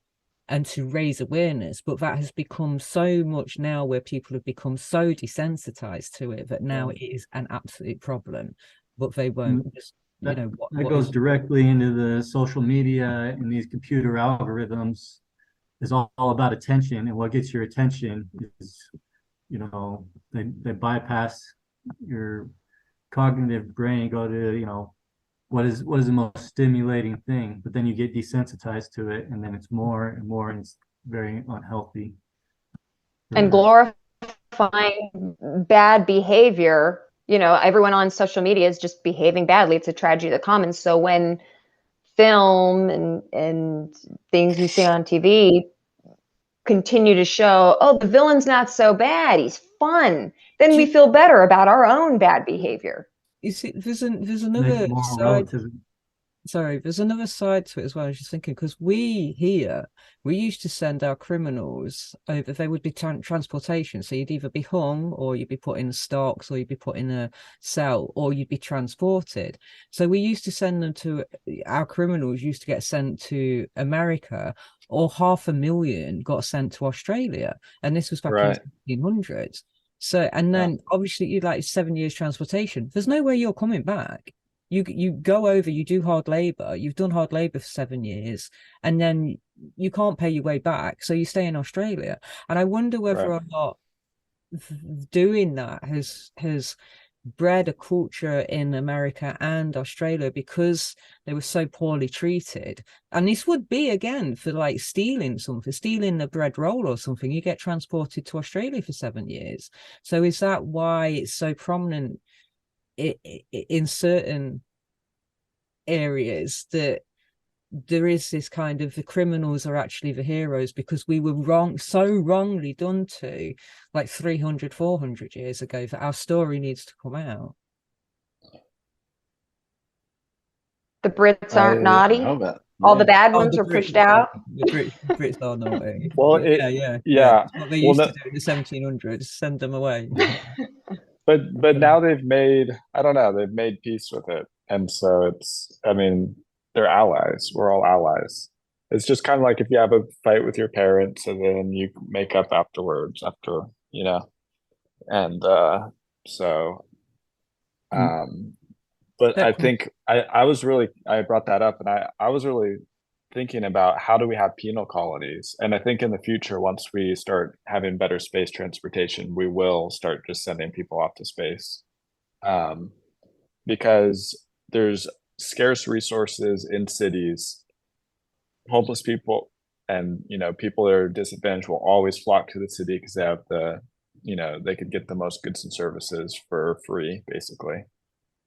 and to raise awareness, but that has become so much now where people have become so desensitized to it that now it is an absolute problem. But they won't just, that goes directly into the social media, and these computer algorithms is all about attention, and what gets your attention is they bypass your cognitive brain, go to what is the most stimulating thing, but then you get desensitized to it, and then it's more and more, and it's very unhealthy. And glorifying bad behavior, everyone on social media is just behaving badly. It's a tragedy of the commons. So when film and things you see on TV continue to show, oh, the villain's not so bad, he's fun, then we feel better about our own bad behavior. You see, there's another side. sorry, there's another side to it as well. I was just thinking, because we used to send our criminals over, they would be transportation. So you'd either be hung, or you'd be put in stocks, or you'd be put in a cell, or you'd be transported. So we used to send them to, our criminals used to get sent to America, or 500,000 got sent to Australia. And this was back in the 1700s. So, and then obviously you'd like 7 years transportation. There's no way you're coming back. You go over, you do hard labor, you've done hard labor for 7 years, and then you can't pay your way back, so you stay in Australia. And I wonder whether or not doing that has bred a culture in America and Australia, because they were so poorly treated. And this would be, again, for like stealing something, stealing a bread roll or something, you get transported to Australia for 7 years. So is that why it's so prominent in certain areas, that there is this kind of, the criminals are actually the heroes because we were so wrongly done to, like 300, 400 years ago, that our story needs to come out? The Brits aren't naughty. All the bad ones are pushed out. The Brits are naughty. Well, yeah. It's what they used to do in the 1700s, send them away. But now they've made, I don't know, they've made peace with it. And so it's, I mean, they're allies. We're all allies. It's just kind of like if you have a fight with your parents and then you make up afterwards, after, you know. And but I think I was really, I brought that up, and I was really thinking about how do we have penal colonies. And I think in the future, once we start having better space transportation, we will start just sending people off to space, because there's scarce resources in cities. Homeless people and, you know, people that are disadvantaged will always flock to the city because they have the, you know, they could get the most goods and services for free, basically.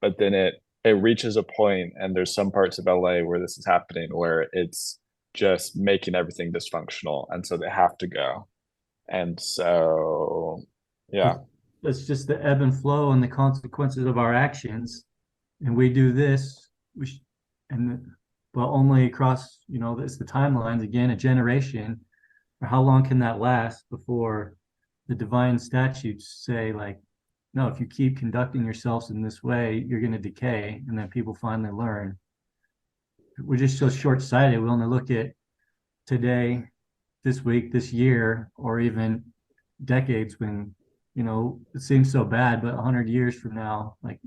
But then it reaches a point, and there's some parts of LA where this is happening, where it's just making everything dysfunctional, and so they have to go. And so, yeah, it's just the ebb and flow and the consequences of our actions. And we do this, but only across, you know, it's the timelines, again, a generation, or how long can that last before the divine statutes say, like, no, if you keep conducting yourselves in this way, you're going to decay. And then people finally learn. We're just so short-sighted. We only look at today, this week, this year, or even decades, when, you know, it seems so bad, but 100 years from now, like,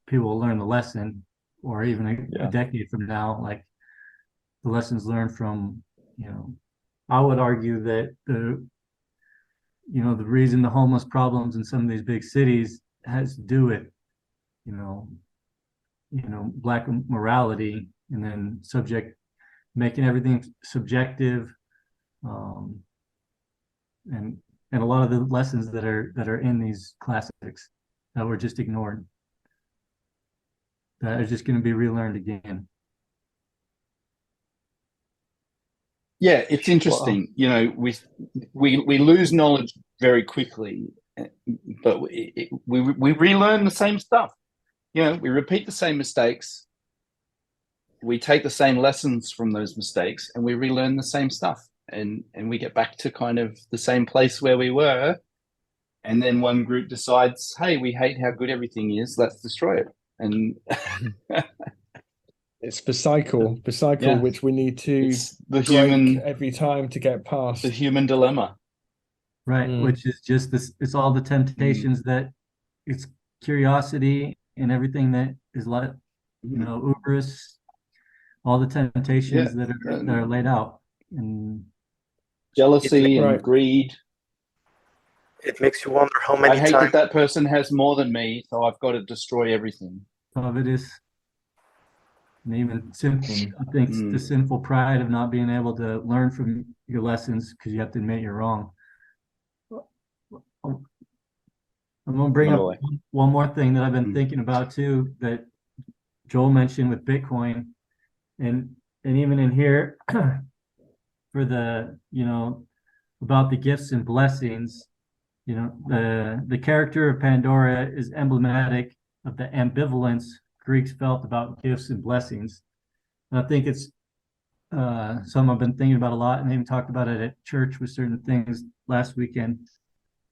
people will learn the lesson. Or even a decade from now, like, the lessons learned from, you know, I would argue that the reason the homeless problems in some of these big cities has to do with, you know, Black morality, and then making everything subjective, and a lot of the lessons that are in these classics that were just ignored, that are just going to be relearned again. Yeah, it's interesting. You know, we lose knowledge very quickly, but we relearn the same stuff. You know, we repeat the same mistakes. We take the same lessons from those mistakes, and we relearn the same stuff, and we get back to kind of the same place where we were. And then one group decides, hey, we hate how good everything is, let's destroy it. And it's the cycle which we need to break every time to get past. The human dilemma. Right, which is just this, it's all the temptations that, it's curiosity and everything that is like, you know, hubris, all the temptations that are laid out, and jealousy and greed. It makes you wonder how many times I hate that person has more than me, so I've got to destroy everything. Some of it is, and even simple, I think, the sinful pride of not being able to learn from your lessons because you have to admit you're wrong. I'm going to bring up one more thing that I've been thinking about too, that Joel mentioned with Bitcoin, and even in here for the, you know, about the gifts and blessings. You know, the character of Pandora is emblematic of the ambivalence Greeks felt about gifts and blessings. And I think it's something I've been thinking about a lot, and even talked about it at church with certain things last weekend.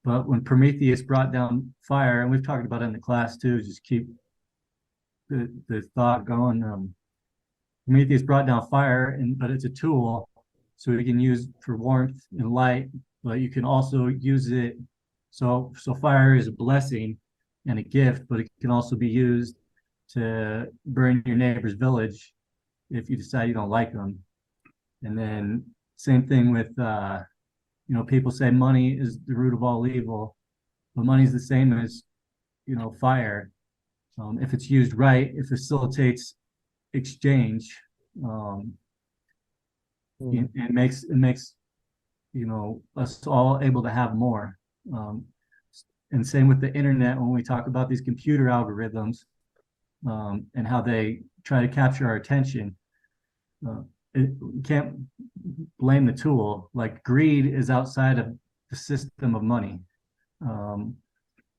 But when Prometheus brought down fire, and we've talked about it in the class too, just keep the thought going. Prometheus brought down fire, but it's a tool, so we can use for warmth and light, but you can also use it. So fire is a blessing and a gift, but it can also be used to burn your neighbor's village if you decide you don't like them. And then same thing with, people say money is the root of all evil, but money is the same as, fire. If it's used right, it facilitates exchange. It makes us all able to have more. And same with the internet, when we talk about these computer algorithms and how they try to capture our attention. You can't blame the tool. Like, greed is outside of the system of money.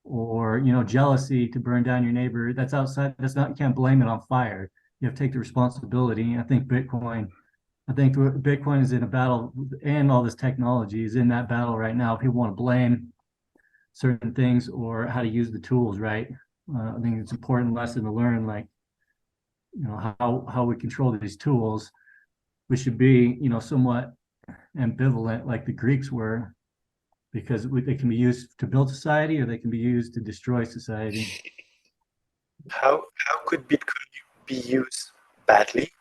Or jealousy to burn down your neighbor, that's outside. You can't blame it on fire. You have to take the responsibility. I think Bitcoin is in a battle, and all this technology is in that battle right now. People want to blame certain things or how to use the tools right. I think it's an important lesson to learn, like, how we control these tools. We should be, somewhat ambivalent like the Greeks were, because they can be used to build society, or they can be used to destroy society. How could Bitcoin be used badly?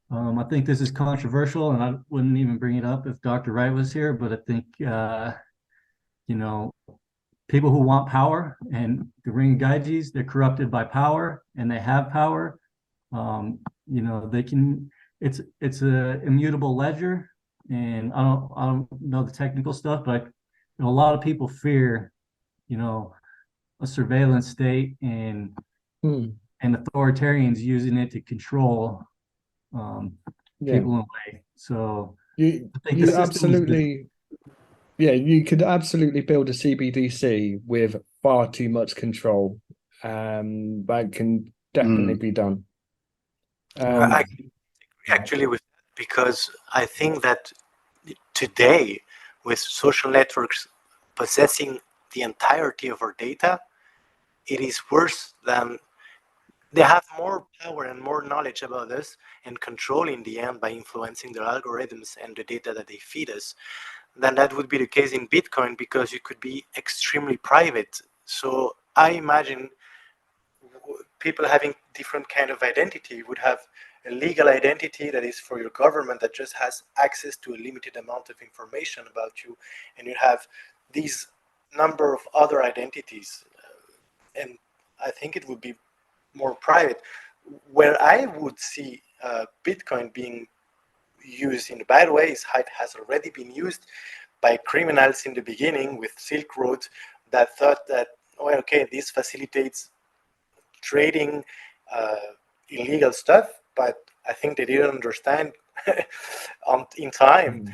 I think this is controversial, and I wouldn't even bring it up if Dr. Wright was here, but I think, people who want power, and the ring gaijis, they're corrupted by power, and they have power. They can, it's a immutable ledger, and I don't know the technical stuff, but a lot of people fear, a surveillance state and authoritarians using it to control people in a way. So you absolutely, you could absolutely build a CBDC with far too much control. That can definitely be done. I actually with that, because I think that today, with social networks possessing the entirety of our data, it is worse than they have more power and more knowledge about us and control in the end by influencing their algorithms and the data that they feed us, than that would be the case in Bitcoin, because you could be extremely private. So I imagine people having different kind of identity would have a legal identity that is for your government, that just has access to a limited amount of information about you, and you have these number of other identities, and I think it would be more private. Where I would see Bitcoin being used in a bad way is how it has already been used by criminals in the beginning with Silk Road, that thought that, this facilitates trading illegal stuff, but I think they didn't understand in time.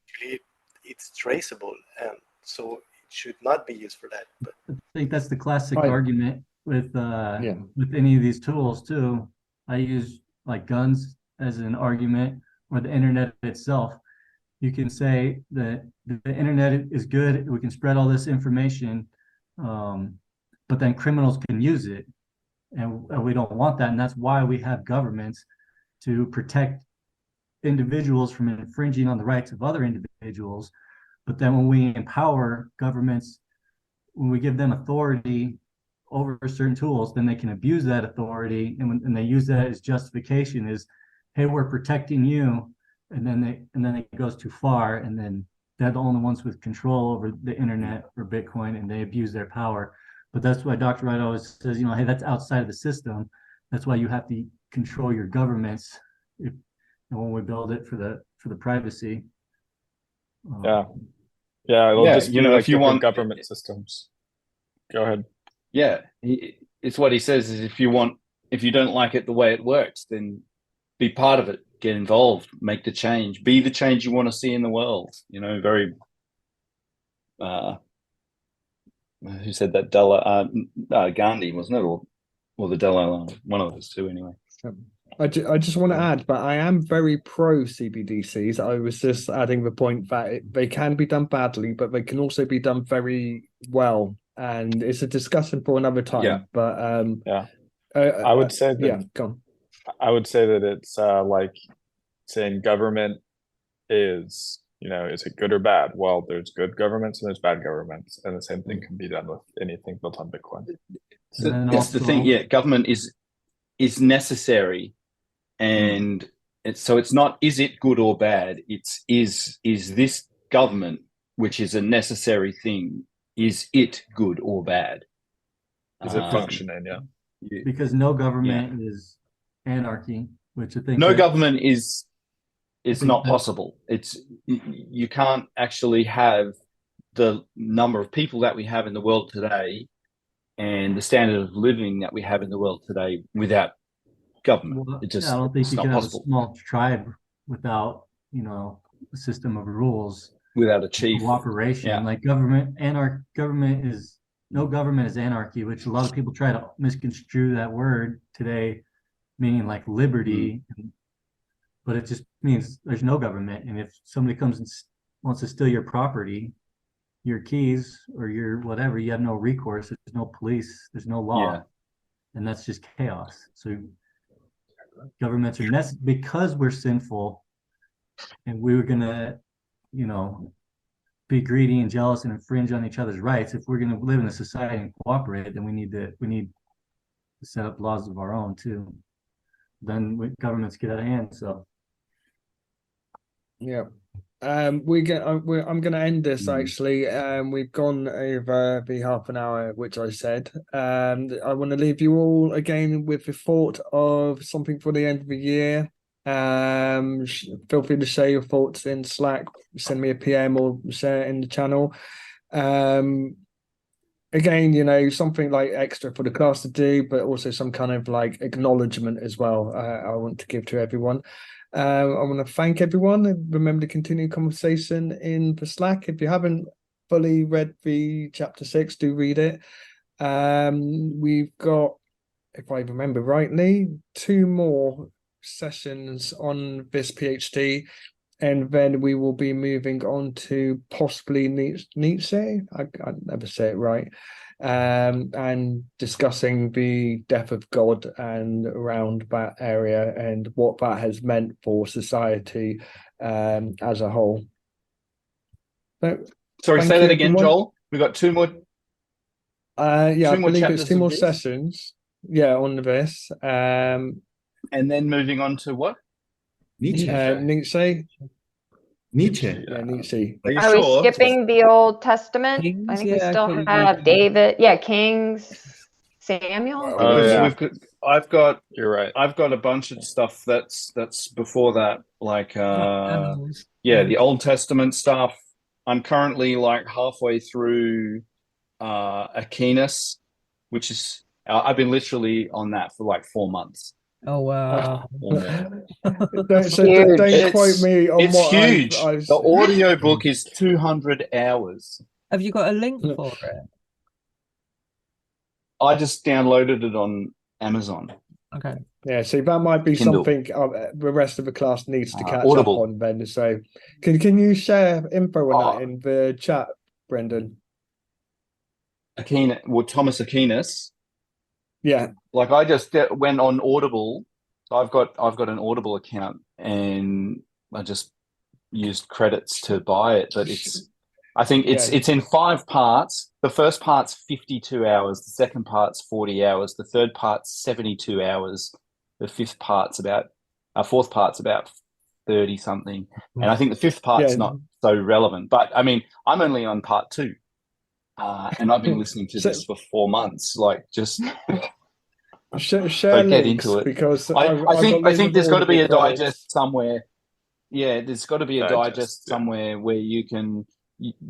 Actually, it's traceable, and so it should not be used for that. But I think that's the classic argument with any of these tools too. I use like guns as an argument, or the internet itself. You can say that the internet is good, we can spread all this information, but then criminals can use it, and we don't want that. And that's why we have governments, to protect individuals from infringing on the rights of other individuals. But then when we empower governments, when we give them authority over certain tools, then they can abuse that authority, and they use that as justification, is, hey, we're protecting you, and then it goes too far, and then they're the only ones with control over the internet or Bitcoin, and they abuse their power. But that's why Dr. Wright always says, hey, that's outside of the system. That's why you have to control your governments when we build it for the privacy. It'll just be like, if you want government systems. Go ahead. Yeah, it's what he says is, if you don't like it the way it works, then be part of it, get involved, make the change, be the change you want to see in the world. Very who said that? Gandhi, wasn't it? Or or the Dalai Lama, one of those two anyway. I just want to add, but I am very pro CBDCs. I was just adding the point that they can be done badly, but they can also be done very well. And it's a discussion for another time. Yeah. But I would say that, yeah, go on. I would say that it's like saying government is, is it good or bad? Well, there's good governments and there's bad governments, and the same thing can be done with anything built on Bitcoin. So that's the thing. Yeah, government is necessary, and it's not, is it good or bad? It's is this government, which is a necessary thing, is it good or bad? Is it functioning? Yeah. Because no government is anarchy, which I think no government is not possible. It's, you can't actually have the number of people that we have in the world today and the standard of living that we have in the world today without government. Well, it just, I don't think it's you not can possible. have a small tribe without, a system of rules, without a chief. Cooperation. Yeah. Like no government is anarchy, which a lot of people try to misconstrue that word today, meaning like liberty. But it just means there's no government. And if somebody comes and wants to steal your property, your keys or your whatever, you have no recourse. There's no police, there's no law. Yeah. And that's just chaos. So governments are necessary because we're sinful and we were gonna, be greedy and jealous and infringe on each other's rights. If we're gonna live in a society and cooperate, then we need to set up laws of our own too. Then governments get out of hand. So yeah. I'm going to end this actually. We've gone over the half an hour, which I said. I want to leave you all again with the thought of something for the end of the year. Feel free to share your thoughts in Slack, send me a PM or share it in the channel. Again, something like extra for the class to do, but also some kind of like acknowledgement as well. I want to give to everyone. I want to thank everyone, and remember to continue conversation in the Slack. If you haven't fully read the chapter 6, do read it. We've got, if I remember rightly, 2 more sessions on this PhD, and then we will be moving on to possibly Nietzsche. I never say it right. And discussing the death of God and around that area and what that has meant for society as a whole. But sorry, say that again, Joel. We've got 2 more. I believe it's 2 more this sessions. Yeah, on this. And then moving on to what? Nietzsche. Nietzsche. Nietzsche. Yeah, Nietzsche. Are you Are sure? we skipping the Old Testament? Kings? I think Yeah, we I still thought we have were- David. Yeah, Kings, Samuel. Oh, yeah. I've got You're right. I've got a bunch of stuff that's before that, like Animals. the Old Testament stuff. I'm currently like halfway through Aquinas, which is I've been literally on that for like 4 months. Oh wow. Don't Huge. quote me on It's what huge. I've The audio book is 200 hours. Have you got a link for it? I just downloaded it on Amazon. Okay. Yeah, so that might be Kindle. something the rest of the class needs to catch Audible. up on then. So can you share info on that Oh. in the chat, Brendan? Thomas Aquinas. Yeah. Like I just went on Audible. So I've got an Audible account and I just used credits to buy it. But I think it's in 5 parts. The first part's 52 hours. The second part's 40 hours. The third part's 72 hours. The fourth part's about 30 something. And I think the 5th part's not so relevant. But I mean, I'm only on part 2. And I've been listening to this for 4 months. Like just share get links into it. because I think there's got to be a Audible digest somewhere. Yeah, there's got to be a digest Yeah. somewhere where you can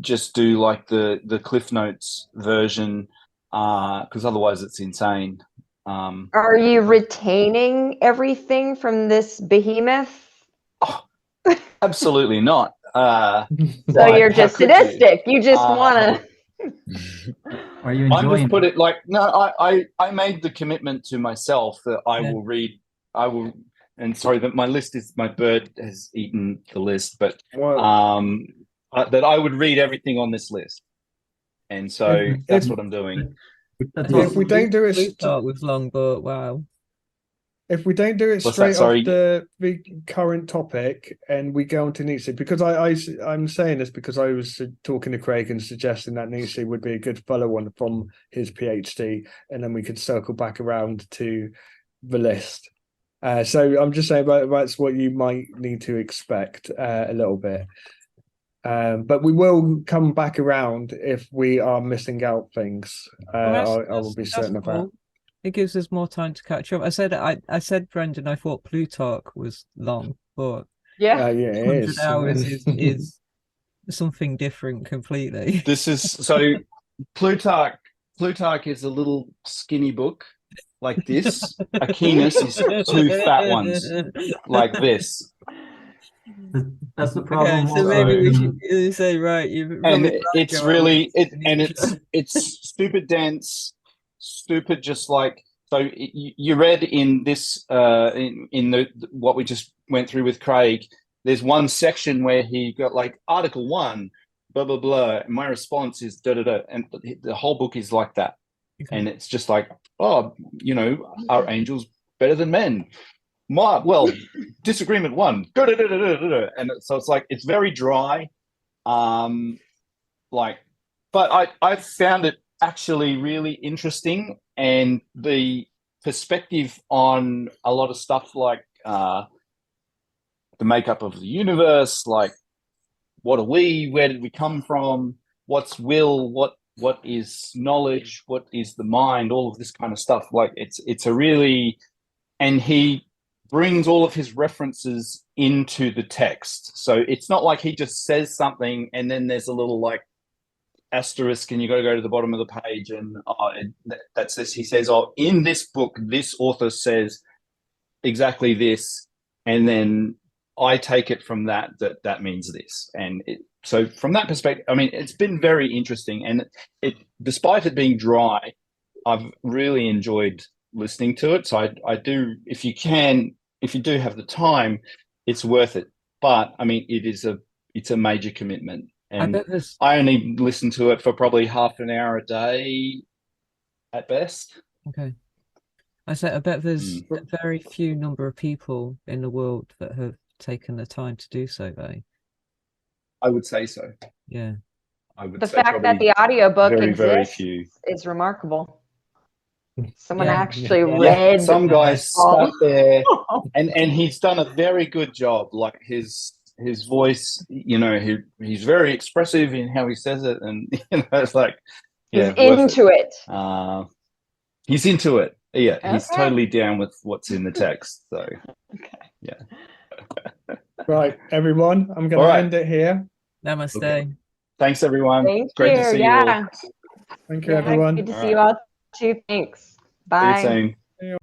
just do like the Cliff Notes version, because otherwise it's insane. Are you retaining everything from this behemoth? Absolutely not. So you're just sadistic. You just want to. Are you I'm enjoying just put it? it like, no, I made the commitment to myself that I will read, and sorry that my bird has eaten the list, but that I would read everything on this list. And so that's what I'm doing. That's If we don't do it, Plutarch was long, but wow. if we don't do it What's straight that? Sorry? off the current topic and we go on to Nietzsche, because I'm saying this because I was talking to Craig and suggesting that Nietzsche would be a good follow-on from his PhD, and then we could circle back around to the list. So I'm just saying that's what you might need to expect a little bit. But we will come back around if we are missing out things. I will be certain of that. It gives us more time to catch up. I said, Brendan, I thought Plutarch was long, but Yeah, it 100 is. hours is something different completely. This is so Plutarch is a little skinny book like this. Aquinas is two fat ones like this. That's the problem. Okay, so also. maybe we should say, right, you And it's really it's super dense, super just like, so you read in this in the what we just went through with Craig, there's one section where he got like article 1 blah blah blah, and my response is da da da, and the whole book is like that. And it's just like, oh, are angels better than men? Well, disagreement 1, and so it's like, it's very dry, but I found it actually really interesting, and the perspective on a lot of stuff like the makeup of the universe, like what are we, where did we come from, what's will, what is knowledge, what is the mind, all of this kind of stuff. Like it's a really, and he brings all of his references into the text. So it's not like he just says something and then there's a little like asterisk and you got to go to the bottom of the page and that's this. He says, oh, in this book, this author says exactly this, and then I take it from that means this. And so from that perspective, I mean, it's been very interesting, and despite it being dry, I've really enjoyed listening to it. So I do, if you do have the time, it's worth it. But I mean, it's a major commitment, and I only listen to it for probably half an hour a day at best. Okay. I bet there's a very few number of people in the world that have taken the time to do so, though. I would say so. Yeah. The fact that the audiobook exists is remarkable. Someone actually read. Some guy sat there, and he's done a very good job. Like his voice, he's very expressive in how he says it, and it's like, he's into it. He's into it. Yeah, okay. He's totally down with what's in the text. So, yeah. Right, everyone, I'm going to end it here. Namaste. Okay. Thanks, everyone. Great to see you all. Thank you, everyone. Good to see you all too. Thanks. Bye. See you soon.